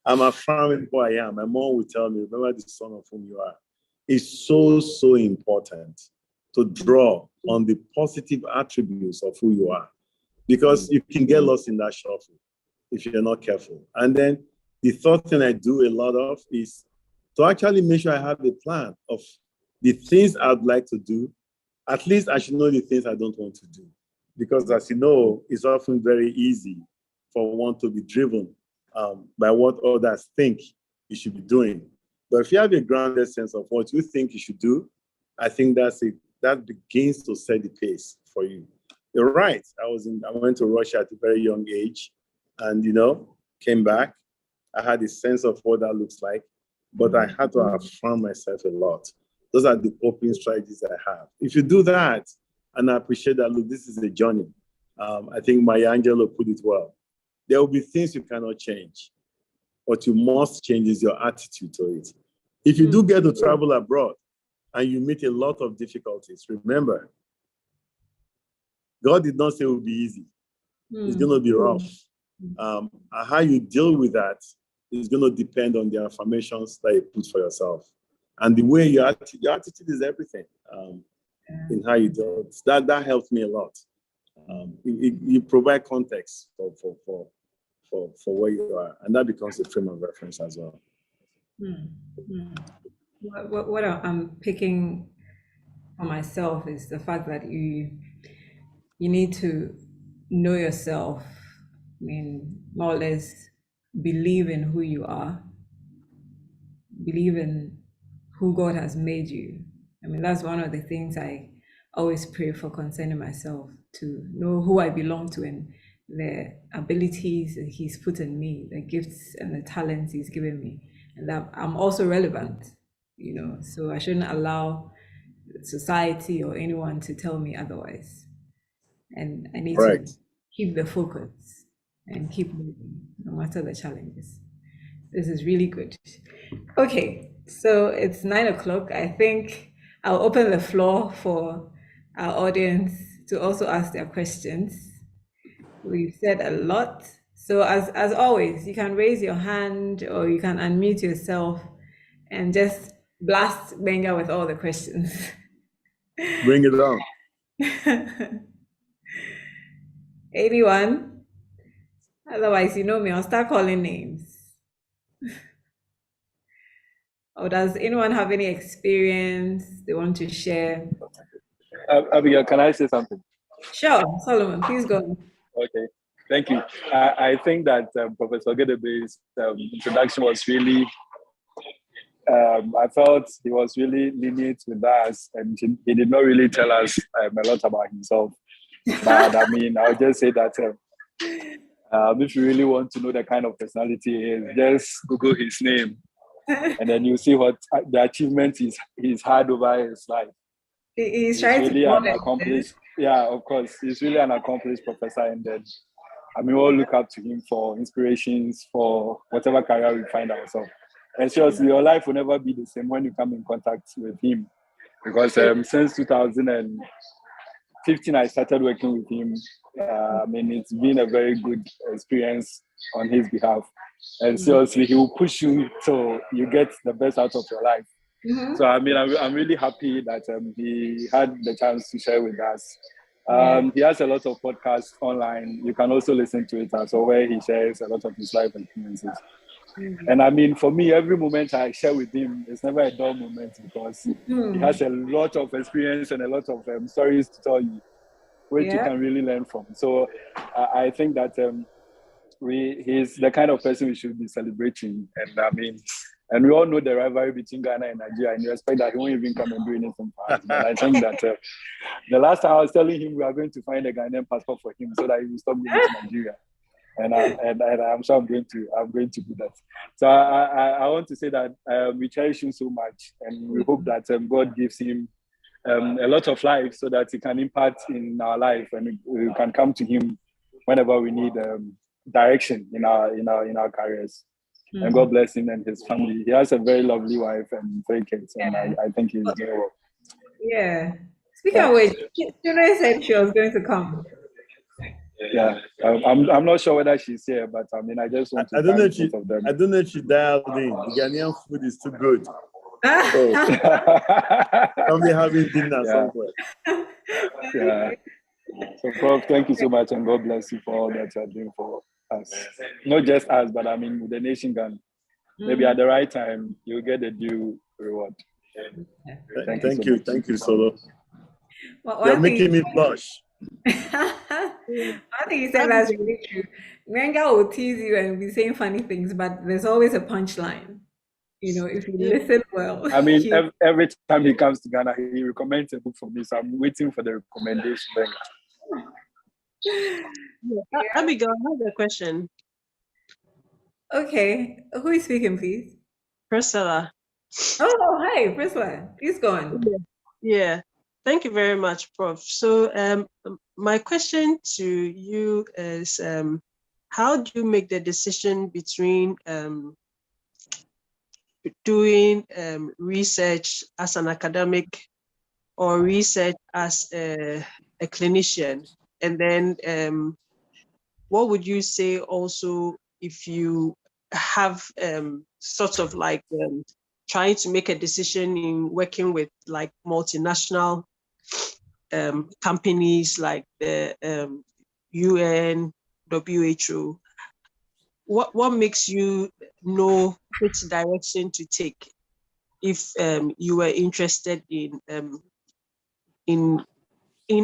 I'm affirming who I am. My mom will tell me, remember the son of whom you are. It's so, so important to draw on the positive attributes of who you are, because you can get lost in that shuffle if you're not careful. And then the third thing I do a lot of is to actually make sure I have a plan of the things I'd like to do. At least I should know the things I don't want to do. Because as you know, it's often very easy for one to be driven by what others think you should be doing. But if you have a grounded sense of what you think you should do, I think that begins to set the pace for you. You're right. I went to Russia at a very young age and, came back. I had a sense of what that looks like, but I had to affirm myself a lot. Those are the coping strategies I have. If you do that, and I appreciate that, look, this is a journey. I think Maya Angelou put it well. There will be things you cannot change. What you must change is your attitude to it. If you do get to travel abroad and you meet a lot of difficulties, remember, God did not say it will be easy. It's going to be rough. How you deal with that is going to depend on the affirmations that you put for yourself. And the way your attitude is everything in how you do it. That helps me a lot. You provide context for where you are, and that becomes a frame of reference as well. What I'm picking for myself is the fact that you need to know yourself. I mean, more or less believe in who you are, believe in who God has made you. I mean, that's one of the things I always pray for concerning myself, to know who I belong to and the abilities that He's put in me, the gifts and the talents He's given me, and that I'm also relevant, so I shouldn't allow society or anyone to tell me otherwise. And I need to keep the focus and keep moving, no matter the challenges. This is really good. Okay, so it's 9 o'clock. I think I'll open the floor for our audience to also ask their questions. We've said a lot. So as always, you can raise your hand or you can unmute yourself and just blast Gbenga with all the questions. Bring it on. Anyone? Otherwise, you know me, I'll start calling names. Or does anyone have any experience they want to share? Abigail, can I say something? Sure, Solomon, please go. Okay, thank you. I think that Professor Ogedegbe's introduction was really I felt he was really lenient with us, and he did not really tell us a lot about himself. But I mean, I'll just say that if you really want to know the kind of personality he is, just Google his name, and then you see what the achievements he's had over his life. He's trying really to an accomplished. Yeah, of course, he's really an accomplished professor, and then we all look up to him for inspirations for whatever career we find ourselves. And seriously, your life will never be the same when you come in contact with him, because since 2015 I started working with him. I mean, it's been a very good experience on his behalf, and seriously, he will push you so you get the best out of your life. Mm-hmm. So I mean, I'm really happy that he had the chance to share with us. He has a lot of podcasts online. You can also listen to it as well, where he shares a lot of his life experiences. Mm-hmm. And I mean, for me, every moment I share with him, it's never a dull moment, because he has a lot of experience and a lot of stories to tell you, which you can really learn from. So I think that he's the kind of person we should be celebrating. And I mean, and we all know the rivalry between Ghana and Nigeria, and you expect that he won't even come and do anything for us. But I think that the last time I was telling him we are going to find a Ghanaian passport for him so that he will stop going to Nigeria. And I'm sure I'm going to do that. So I want to say that we cherish him so much, and we hope that God gives him a lot of life so that he can impact in our life, and we can come to him whenever we need direction in our careers. And God bless him and his family. He has a very lovely wife and 3 kids, and I think he's doing well. Yeah. Speaking of which, Chune said she was going to come. Yeah, I'm not sure whether she's here, but I mean, I just want to. I don't know if she dialed in. The Ghanaian food is too good. So, probably having dinner somewhere. Yeah. So, Prof, thank you so much, and God bless you for all that you're doing for us. Not just us, but I mean, the nation Ghana. Maybe at the right time, you'll get the due reward. Thank you, Solo. Well, you're making me blush. One thing you said that's really true. Gbenga will tease you and be saying funny things, but there's always a punchline. You know, if you listen well. I mean, every time he comes to Ghana, he recommends a book for me, so I'm waiting for the recommendation. Abigail, I have a question. Okay, who is speaking, please? Priscilla. Oh, hi, Priscilla. Please go on. Yeah, thank you very much, Prof. So, my question to you is, how do you make the decision between doing research as an academic or research as a clinician? And then what would you say also if you have sort of like trying to make a decision in working with like multinational companies like the UN, WHO? What makes you know which direction to take if you were interested in a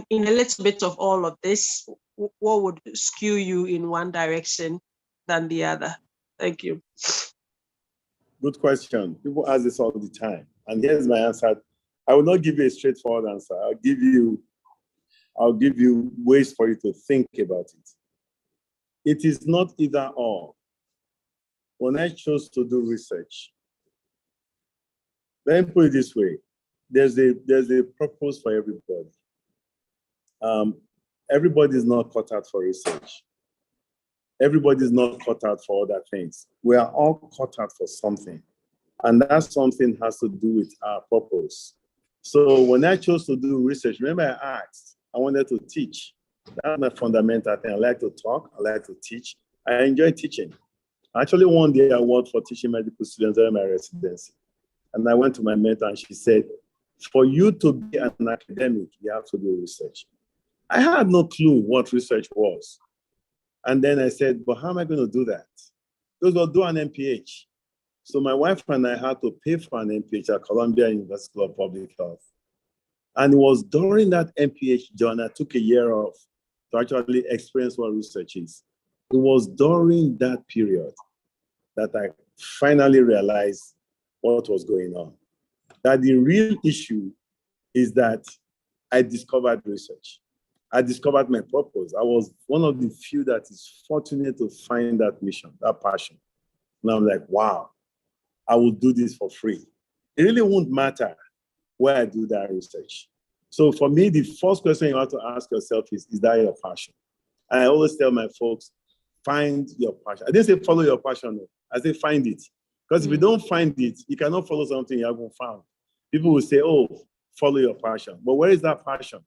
little bit of all of this? What would skew you in one direction than the other? Thank you. Good question. People ask this all the time, and here's my answer. I will not give you a straightforward answer. I'll give you ways for you to think about it. It is not either or. When I chose to do research, let me put it this way: there's a purpose for everybody. Everybody is not cut out for research. Everybody is not cut out for other things. We are all cut out for something, and that something has to do with our purpose. So when I chose to do research, remember I asked, I wanted to teach. That's my fundamental thing. I like to talk. I like to teach. I enjoy teaching. I actually won the award for teaching medical students during my residency. And I went to my mentor and she said, for you to be an academic, you have to do research. I had no clue what research was. And then I said, but how am I going to do that? Because I'll do an MPH. So my wife and I had to pay for an MPH at Columbia University School of Public Health. And it was during that MPH journey, I took a year off to actually experience what research is. It was during that period that I finally realized what was going on. That the real issue is that I discovered research. I discovered my purpose. I was one of the few that is fortunate to find that mission, that passion. And I'm like, wow, I will do this for free. It really won't matter where I do that research. So for me, the first question you have to ask yourself is that your passion? And I always tell my folks, find your passion. I didn't say follow your passion. No. I say find it. Because if you don't find it, you cannot follow something you haven't found. People will say, oh, follow your passion. But where is that passion?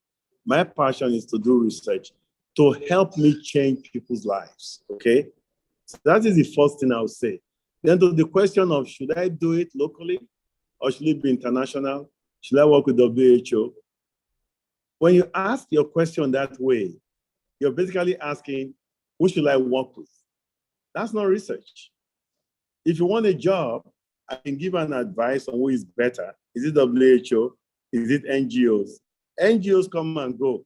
My passion is to do research to help me change people's lives, okay? So that is the first thing I would say. Then to the question of, should I do it locally or should it be international? Should I work with WHO? When you ask your question that way, you're basically asking, who should I work with? That's not research. If you want a job, I can give an advice on who is better. Is it WHO? Is it NGOs? NGOs come and go.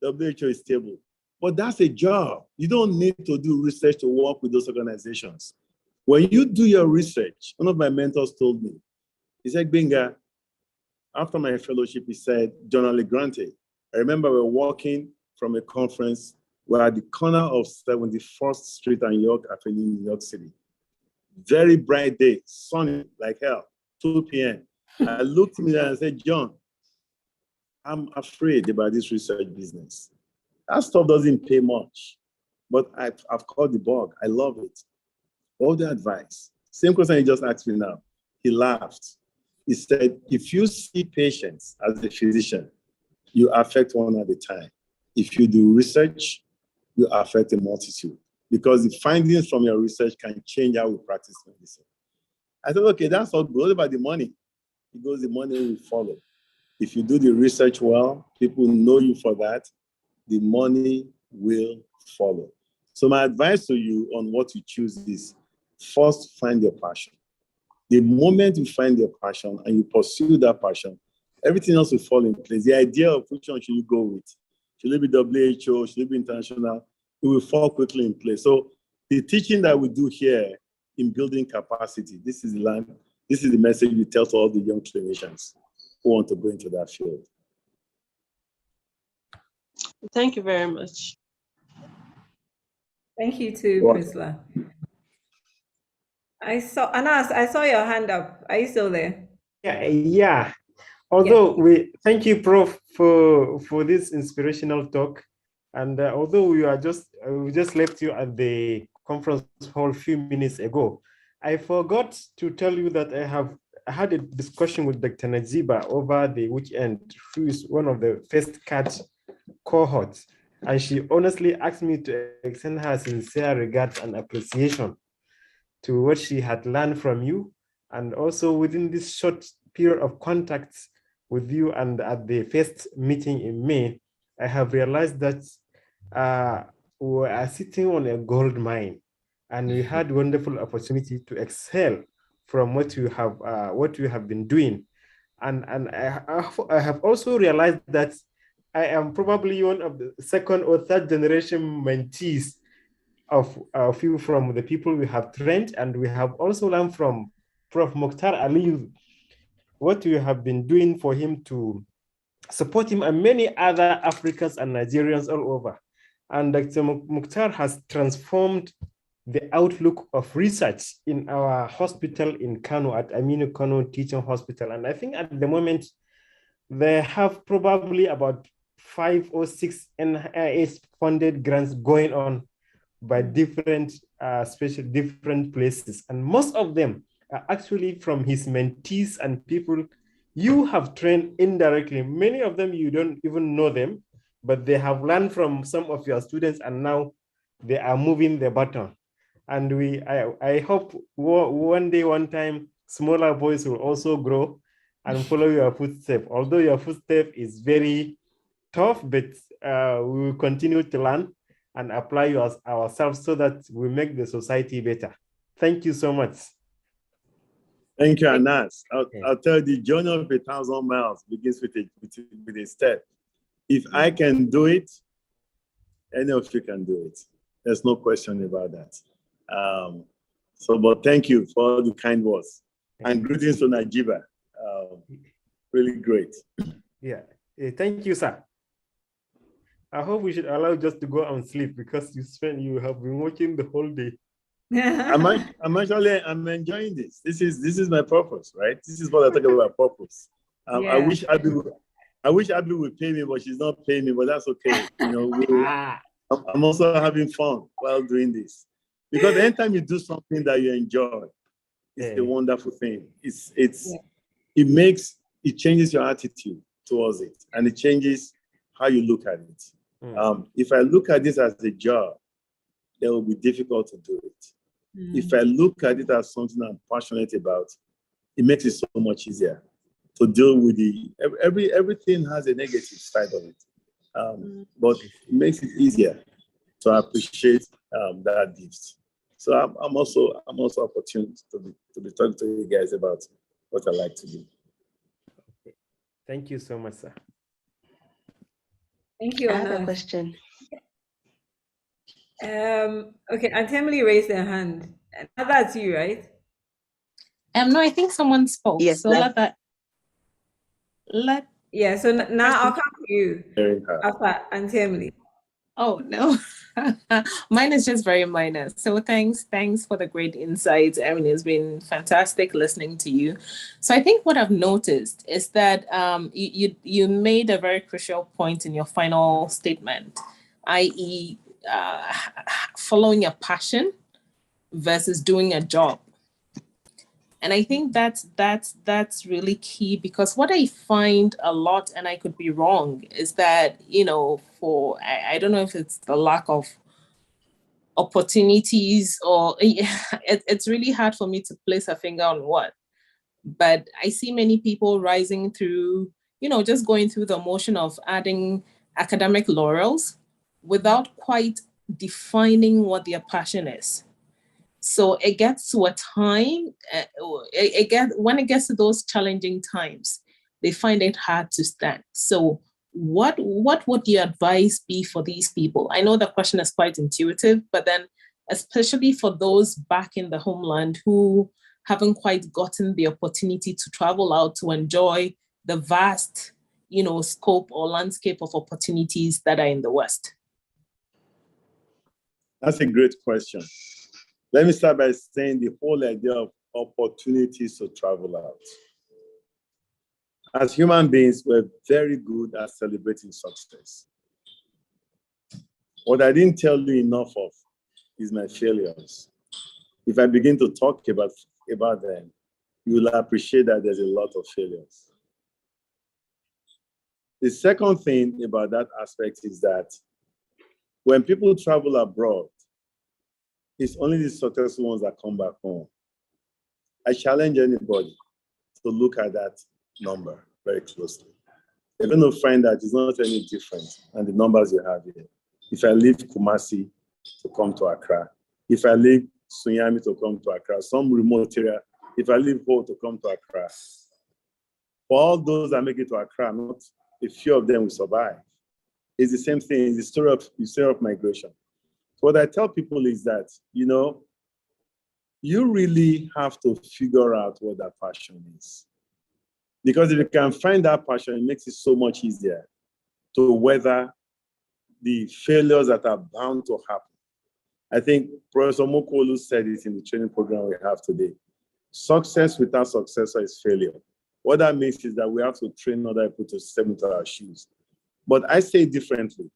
WHO is stable. But that's a job. You don't need to do research to work with those organizations. When you do your research, one of my mentors told me, he said, Gbenga, after my fellowship, he said, John Grante, I remember we were walking from a conference. We're at the corner of 71st Street and York Avenue in New York City. Very bright day, sunny like hell, 2 p.m. I looked at him and I said, John, I'm afraid about this research business. That stuff doesn't pay much, but I've caught the bug. I love it. All the advice. Same question he just asked me now. He laughed. He said, if you see patients as a physician, you affect one at a time. If you do research, you affect a multitude because the findings from your research can change how we practice medicine. I thought, okay, that's all good. What about the money? He goes, the money will follow. If you do the research well, people know you for that, the money will follow. So my advice to you on what to choose is first find your passion. The moment you find your passion and you pursue that passion, everything else will fall in place. The idea of which one should you go with? Should it be WHO? Should it be international? It will fall quickly in place. So the teaching that we do here in building capacity, this is the message we tell to all the young clinicians who want to go into that field. Thank you very much. Thank you too, Priscilla. Anas, I saw your hand up. Are you still there? Yeah. Although we thank you, Prof, for this inspirational talk, and although we just left you at the conference hall a few minutes ago, I forgot to tell you that I had a discussion with Dr. Najiba over the weekend, who is one of the first CAT cohorts, and she honestly asked me to extend her sincere regards and appreciation to what she had learned from you, and also within this short period of contacts with you and at the first meeting in May, I have realized that we are sitting on a gold mine, and we had wonderful opportunity to excel from what you have been doing, and I have also realized that I am probably one of the second or third generation mentees of a few from the people we have trained, and we have also learned from Prof. Mukhtar Ali what you have been doing for him to support him and many other Africans and Nigerians all over. And Dr. Mukhtar has transformed the outlook of research in our hospital in Kano at Aminu Kano Teaching Hospital. And I think at the moment, they have probably about 5 or 6 NIH-funded grants going on by different places. And most of them are actually from his mentees and people you have trained indirectly. Many of them, you don't even know them, but they have learned from some of your students, and now they are moving the baton. And I hope one day, one time, smaller boys will also grow and follow your footsteps. Although your footstep is very tough, but we will continue to learn and apply ourselves so that we make the society better. Thank you so much. Thank you, Anas. I'll tell you, the journey of 1,000 miles begins with a step. If I can do it, any of you can do it. There's no question about that. But thank you for all the kind words. And greetings to Najiba. Really great. Yeah. Thank you, sir. I hope we should allow just to go and sleep because you have been working the whole day. I'm enjoying this. This is my purpose, right? This is what I talk about, purpose. Yeah. I wish Abby would pay me, but she's not paying me. But that's okay. I'm also having fun while doing this, because anytime you do something that you enjoy, it's a wonderful thing. It changes your attitude towards it, and it changes how you look at it. If I look at this as a job, it will be difficult to do it. If I look at it as something I'm passionate about, it makes it so much easier to deal with everything has a negative side of it. But it makes it easier to appreciate that gift. So I'm also opportune to be talking to you guys about what I like to do. Okay. Thank you so much, sir. Thank you. I have a question. Okay, Auntie Emily raised her hand. That's you, right? No, I think someone spoke. Yes, so yeah. So now I'll come to you after Auntie Emily. Oh no, mine is just very minor. So thanks for the great insights. I mean, it's been fantastic listening to you. So I think what I've noticed is that you made a very crucial point in your final statement, i.e., following a passion versus doing a job. And I think that's really key, because what I find a lot, and I could be wrong, is that, I don't know if it's the lack of opportunities or it's really hard for me to place a finger on what. But I see many people rising through, just going through the motion of adding academic laurels without quite defining what their passion is. So it gets to a time, when it gets to those challenging times, they find it hard to stand. So what would your advice be for these people? I know the question is quite intuitive, but then especially for those back in the homeland who haven't quite gotten the opportunity to travel out to enjoy the vast, scope or landscape of opportunities that are in the West. That's a great question. Let me start by saying the whole idea of opportunities to travel out. As human beings, we're very good at celebrating success. What I didn't tell you enough of is my failures. If I begin to talk about them, you will appreciate that there's a lot of failures. The second thing about that aspect is that when people travel abroad, it's only the successful ones that come back home. I challenge anybody to look at that number very closely. You're going to find that it's not any different than the numbers you have here. If I leave Kumasi to come to Accra, if I leave Sunyani to come to Accra, some remote area, if I leave Ho to come to Accra, for all those that make it to Accra, not a few of them will survive. It's the same thing, it's the story of migration. So what I tell people is that, you really have to figure out what that passion is. Because if you can find that passion, it makes it so much easier to weather the failures that are bound to happen. I think Professor Mokolu said it in the training program we have today. Success without successor is failure. What that means is that we have to train other people to step into our shoes. But I say it differently.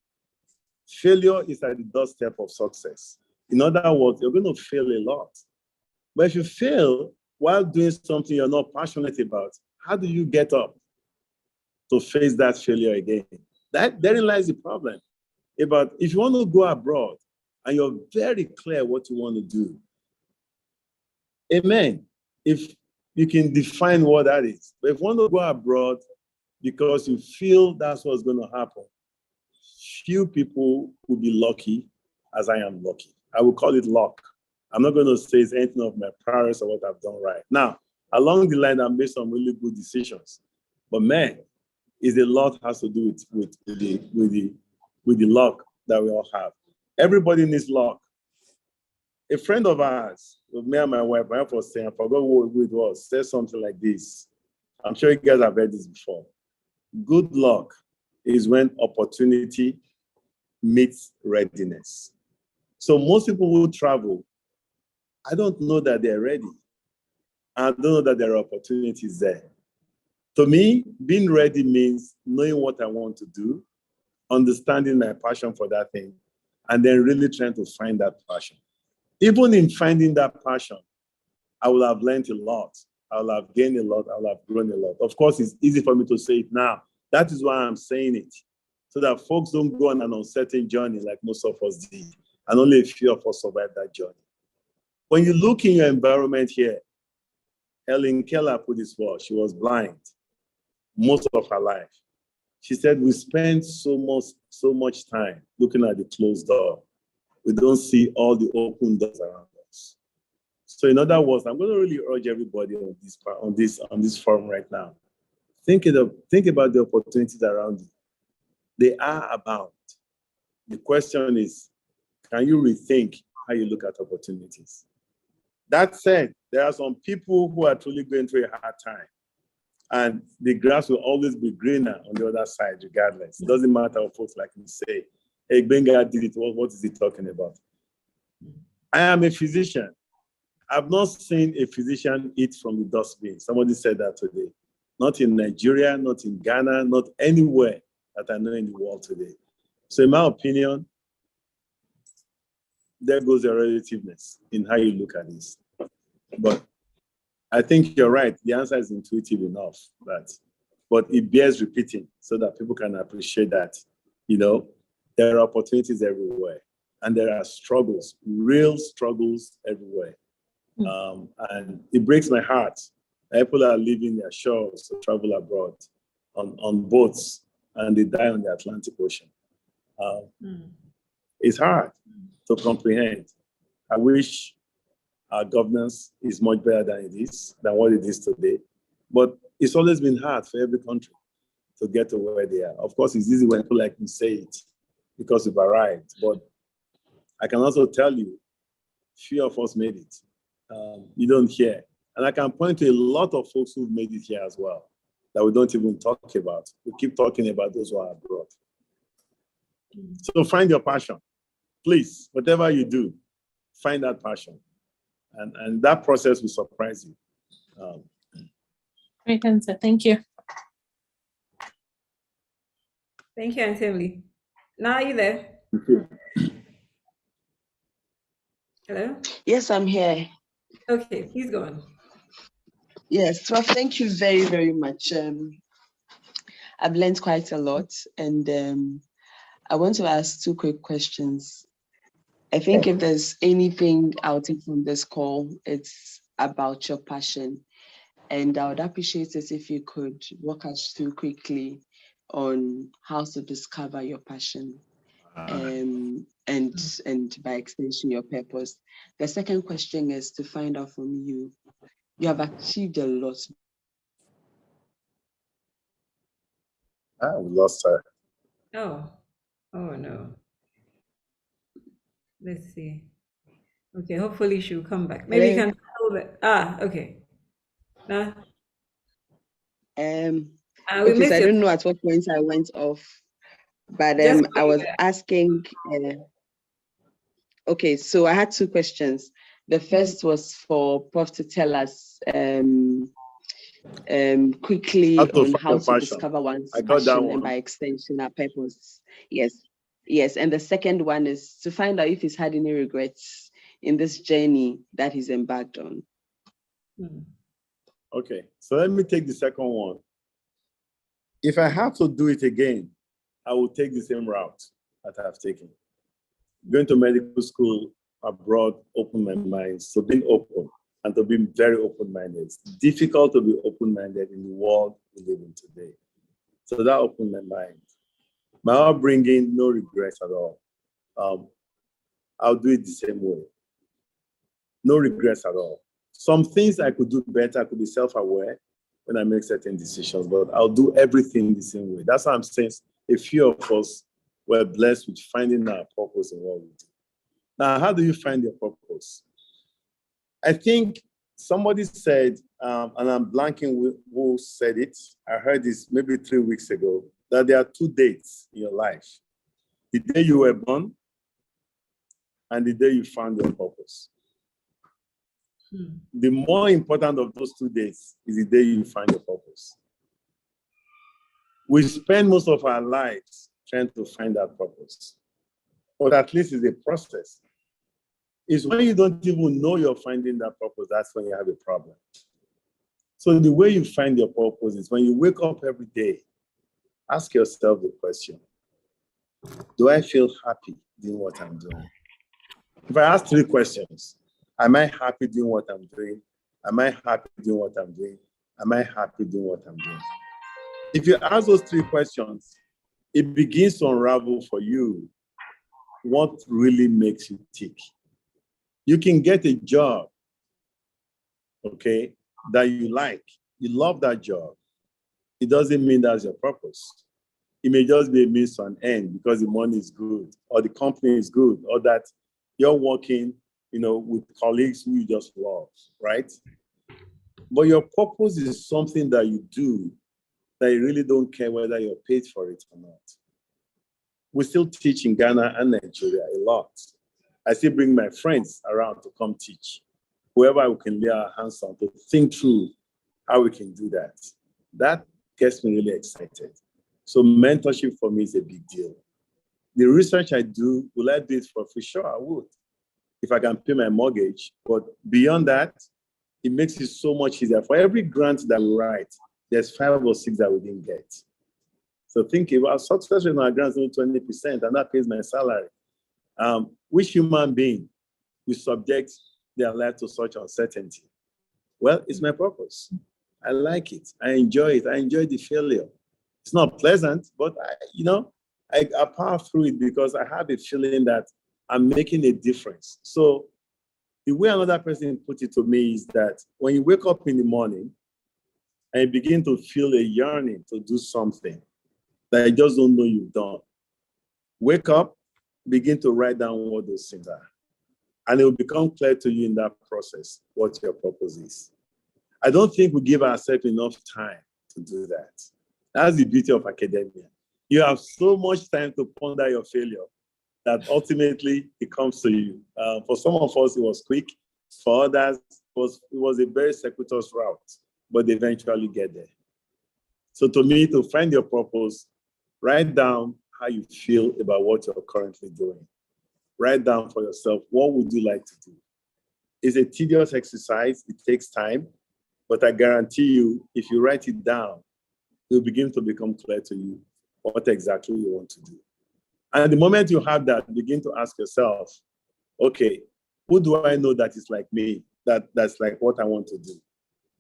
Failure is at the doorstep of success. In other words, you're going to fail a lot. But if you fail while doing something you're not passionate about, how do you get up to face that failure again? Therein lies the problem. But if you want to go abroad and you're very clear what you want to do, amen, if you can define what that is. But if you want to go abroad because you feel that's what's going to happen, few people will be lucky as I am lucky. I will call it luck. I'm not going to say it's anything of my prowess or what I've done right. Now, along the line, I've made some really good decisions. But man, a lot has to do with the luck that we all have. Everybody needs luck. A friend of ours, with me and my wife was saying, I forgot who it was, said something like this. I'm sure you guys have heard this before. Good luck is when opportunity meets readiness. So most people who travel, I don't know that they're ready. I don't know that there are opportunities there. To me, being ready means knowing what I want to do, understanding my passion for that thing, and then really trying to find that passion. Even in finding that passion, I will have learned a lot. I will have gained a lot. I will have grown a lot. Of course, it's easy for me to say it now. That is why I'm saying it, so that folks don't go on an uncertain journey like most of us did, and only a few of us survived that journey. When you look in your environment here, Helen Keller put this well. She was blind most of her life. She said, we spend so much time looking at the closed door. We don't see all the open doors around us. So in other words, I'm going to really urge everybody on this forum right now. Think about the opportunities around you. They are abound. The question is, can you rethink how you look at opportunities? That said, there are some people who are truly going through a hard time. And the grass will always be greener on the other side, regardless. It doesn't matter what folks like me say. Hey, Gbenga did it. What is he talking about? I am a physician. I've not seen a physician eat from the dustbin. Somebody said that today. Not in Nigeria, not in Ghana, not anywhere that I know in the world today. So in my opinion, there goes your relativeness in how you look at this. But I think you're right. The answer is intuitive enough, but it bears repeating so that people can appreciate that, there are opportunities everywhere and there are struggles, real struggles everywhere. And it breaks my heart. People are leaving their shores to travel abroad on boats and they die on the Atlantic Ocean. It's hard to comprehend. I wish our governance is much better than what it is today. But it's always been hard for every country to get to where they are. Of course, it's easy when people like me say it because we've arrived. But I can also tell you, few of us made it. You don't hear. And I can point to a lot of folks who've made it here as well that we don't even talk about. We keep talking about those who are abroad. So find your passion. Please, whatever you do, find that passion. And that process will surprise you. Great answer. Thank you. Thank you, Auntie Emily. Now, are you there? Hello? Yes, I'm here. Okay, please go on. Yes, Prof, thank you very, very much. I've learned quite a lot, and I want to ask two quick questions. I think if there's anything I'll take from this call, it's about your passion. And I would appreciate it if you could walk us through quickly on how to discover your passion and by extension, your purpose. The second question is to find out from you. You have achieved a lot. We lost her. Oh no. Let's see. Okay, hopefully she'll come back. Maybe you can tell that. Okay. Nah. Okay, so I don't know at what point I went off, but I was asking. Okay, so I had two questions. The first was for Prof to tell us quickly on how to discover one's passion and by extension our purpose. Yes. And the second one is to find out if he's had any regrets in this journey that he's embarked on. Okay, so let me take the second one. If I have to do it again, I will take the same route that I've taken. Going to medical school abroad opened my mind to being open and to be very open-minded. It's difficult to be open-minded in the world we live in today. So that opened my mind. My upbringing, no regrets at all. I'll do it the same way. No regrets at all. Some things I could do better. I could be self-aware when I make certain decisions, but I'll do everything the same way. That's why I'm saying a few of us were blessed with finding our purpose in what we do. Now, how do you find your purpose? I think somebody said, and I'm blanking who said it. I heard this maybe 3 weeks ago, that there are 2 dates in your life. The day you were born and the day you found your purpose. The more important of those 2 days is the day you find your purpose. We spend most of our lives trying to find that purpose, but at least it's a process. It's when you don't even know you're finding that purpose, that's when you have a problem. So the way you find your purpose is when you wake up every day, ask yourself the question, do I feel happy doing what I'm doing? If I ask 3 questions, am I happy doing what I'm doing? Am I happy doing what I'm doing? Am I happy doing what I'm doing? If you ask those 3 questions, it begins to unravel for you what really makes you tick. You can get a job, okay, that you like. You love that job. It doesn't mean that's your purpose. It may just be a means to an end because the money is good, or the company is good, or that you're working, with colleagues who you just love, right? But your purpose is something that you do that you really don't care whether you're paid for it or not. We still teach in Ghana and Nigeria a lot. I still bring my friends around to come teach. Whoever we can lay our hands on to think through how we can do that. That gets me really excited. So mentorship for me is a big deal. The research I do, will I do it for free? Sure, I would, if I can pay my mortgage. But beyond that, it makes it so much easier. For every grant that we write, there's 5 or 6 that we didn't get. So think about success rate on our grants only 20%, and that pays my salary. Which human being will subject their life to such uncertainty? Well, it's my purpose. I like it. I enjoy it. I enjoy the failure. It's not pleasant, but I power through it because I have a feeling that I'm making a difference. So the way another person put it to me is that when you wake up in the morning and you begin to feel a yearning to do something that you just don't know you've done, wake up, begin to write down what those things are. And it will become clear to you in that process what your purpose is. I don't think we give ourselves enough time to do that. That's the beauty of academia. You have so much time to ponder your failure that ultimately it comes to you. For some of us, it was quick. For others, it was a very circuitous route, but they eventually get there. So to me, to find your purpose, write down how you feel about what you're currently doing. Write down for yourself, what would you like to do? It's a tedious exercise. It takes time, but I guarantee you, if you write it down, it will begin to become clear to you what exactly you want to do. And the moment you have that, begin to ask yourself, okay, who do I know that is like me, that's like what I want to do?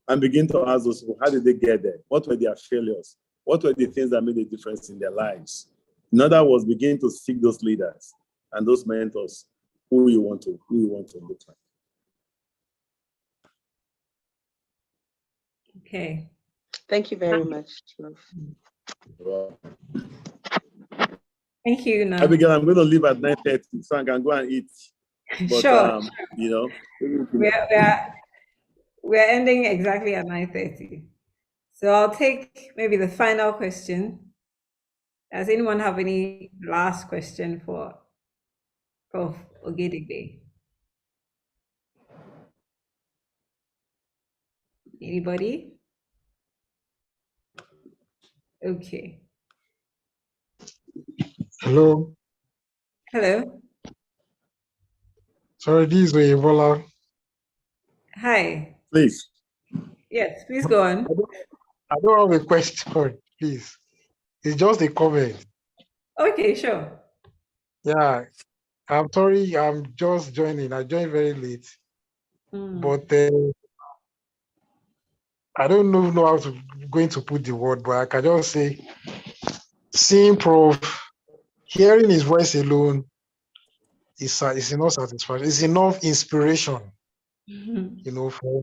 And begin to ask those people, how did they get there? What were their failures? What were the things that made a difference in their lives? In other words, begin to seek those leaders and those mentors who you want to look like. Okay. Thank you very much, Prof. Well, Thank you. Now. Abigail, I'm going to leave at 9:30 so I can go and eat. But, sure. We're ending exactly at 9:30. So I'll take maybe the final question. Does anyone have any last question for Prof. Ogedegbe? Anybody? Okay. Hello. Hello. Sorry, this is Ebola. Hi. Please. Yes, please go on. I don't have a question, please. It's just a comment. Okay, sure. Yeah, I'm sorry, I'm just joining. I joined very late. But I don't know how to going to put the word, but I can just say, seeing Prof, hearing his voice alone is enough satisfaction. It's enough inspiration, for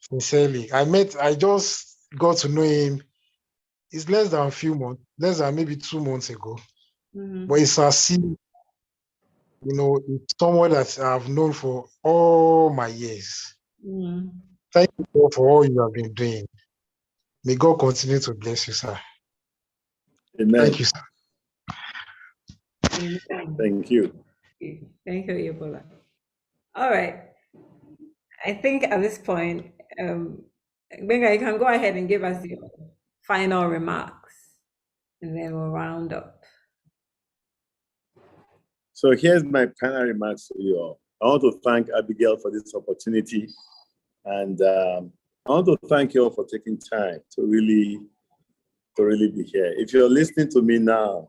sincerely. I just got to know him. It's less than maybe 2 months ago. But it's as if it's someone that I've known for all my years. Mm. Thank you for all you have been doing. May God continue to bless you, sir. Amen. Thank you, sir. Amen. Thank you. Thank you, Ebola. All right. I think at this point, Gbenga, you can go ahead and give us your final remarks, and then we'll round up. So here's my final remarks to you all. I want to thank Abigail for this opportunity, and I want to thank you all for taking time to really be here. If you're listening to me now,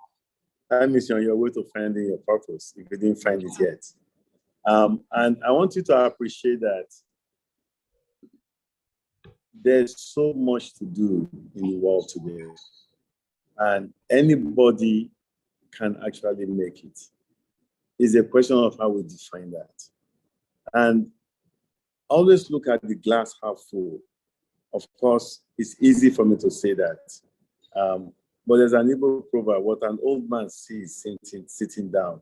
that means you're on your way to finding your purpose if you didn't find it yet. And I want you to appreciate that there's so much to do in the world today, and anybody can actually make it. It's a question of how we define that. And always look at the glass half full. Of course, it's easy for me to say that. But there's an Igbo proverb: what an old man sees sitting down,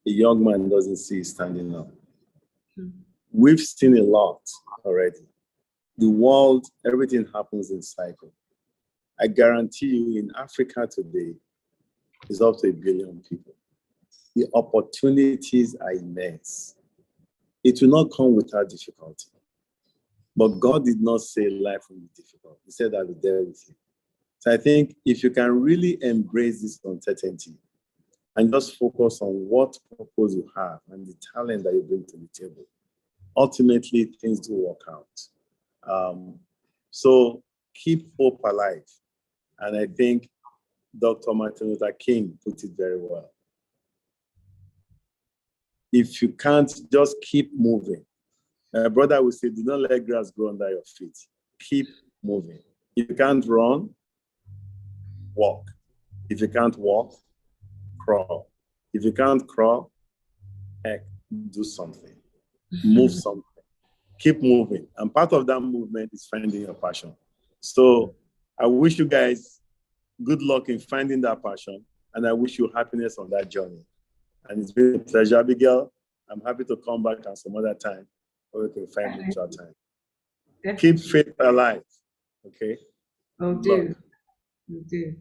a young man doesn't see standing up. We've seen a lot already. The world, everything happens in cycle. I guarantee you, in Africa today, is up to 1 billion people. The opportunities are immense. It will not come without difficulty. But God did not say life will be difficult. He said, I will be there with you. So I think if you can really embrace this uncertainty and just focus on what purpose you have and the talent that you bring to the table, ultimately things do work out. So keep hope alive. And I think Dr. Martin Luther King put it very well. If you can't, just keep moving. My brother would say, do not let grass grow under your feet. Keep moving. If you can't run, walk. If you can't walk, crawl. If you can't crawl, heck, do something. Move something. Keep moving. And part of that movement is finding your passion. So I wish you guys good luck in finding that passion, and I wish you happiness on that journey. And it's been a pleasure, Abigail. I'm happy to come back at some other time, or we can find mutual time. Keep faith alive, okay? Will do. Will do.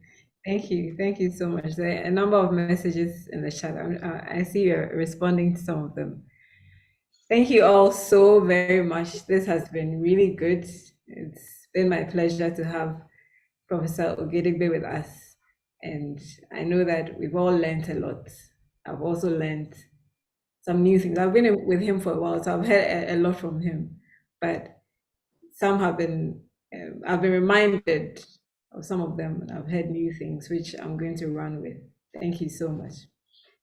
Thank you. Thank you so much. There are a number of messages in the chat. I see you're responding to some of them. Thank you all so very much. This has been really good. It's been my pleasure to have Professor Ogedegbe with us. And I know that we've all learned a lot. I've also learned some new things. I've been with him for a while, so I've heard a lot from him. But some have been, I've been reminded of some of them, and I've heard new things, which I'm going to run with. Thank you so much.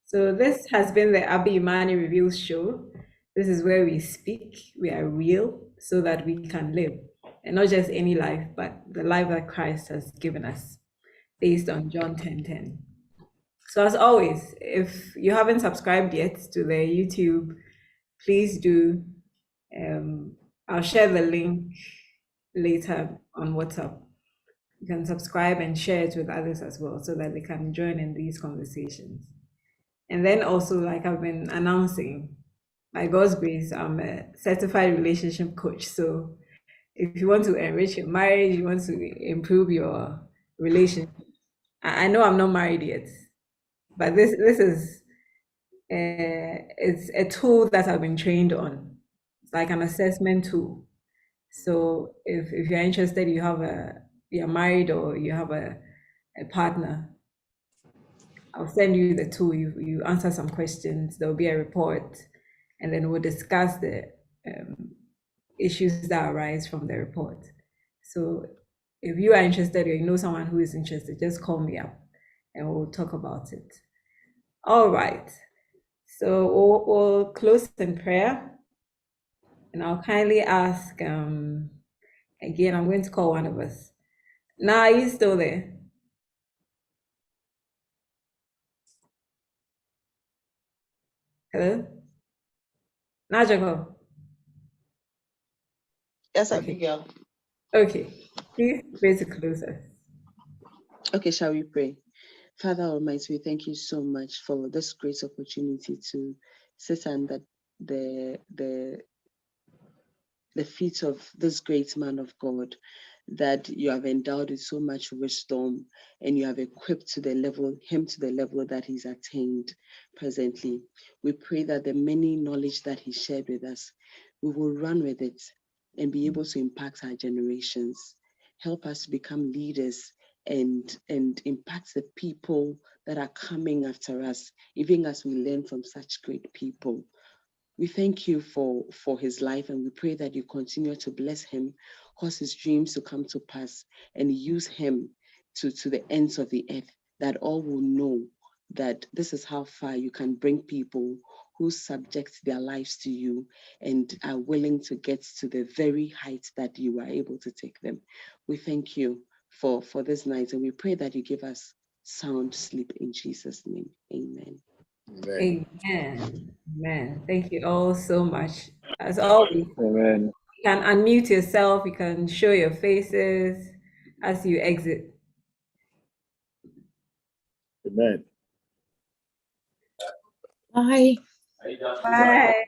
So this has been the ABBY IMANI REVEALS Show. This is where we speak, we are real, so that we can live. And not just any life, but the life that Christ has given us, based on John 10:10. So as always, if you haven't subscribed yet to the YouTube, please do. I'll share the link later on WhatsApp. You can subscribe and share it with others as well, so that they can join in these conversations. And then also, like I've been announcing, by God's grace, I'm a certified relationship coach. So if you want to enrich your marriage, you want to improve your relationship, I know I'm not married yet, but this is it's a tool that I've been trained on. It's like an assessment tool. So if you're interested, you're married or you have a partner, I'll send you the tool. You answer some questions. There'll be a report, and then we'll discuss the issues that arise from the report. So if you are interested or you know someone who is interested, just call me up and we'll talk about it. All right. So we'll close in prayer, and I'll kindly ask, again, I'm going to call one of us. Now, are you still there? Hello? Now, Jacob. Yes, Okay. Abigail. Okay. Please pray to close us. Okay, shall we pray? Father Almighty, we thank you so much for this great opportunity to sit under the feet of this great man of God, that you have endowed with so much wisdom, and you have equipped him to the level that he's attained presently. We pray that the many knowledge that he shared with us, we will run with it and be able to impact our generations. Help us to become leaders and impact the people that are coming after us, even as we learn from such great people. We thank you for his life, and we pray that you continue to bless him, cause his dreams to come to pass, and use him to the ends of the earth, that all will know that this is how far you can bring people who subject their lives to you and are willing to get to the very height that you are able to take them. We thank you for this night, and we pray that you give us sound sleep in Jesus' name. Amen. Amen. Amen. Thank you all so much. As always, Amen. you can unmute yourself, you can show your faces as you exit. Amen. Bye. Bye.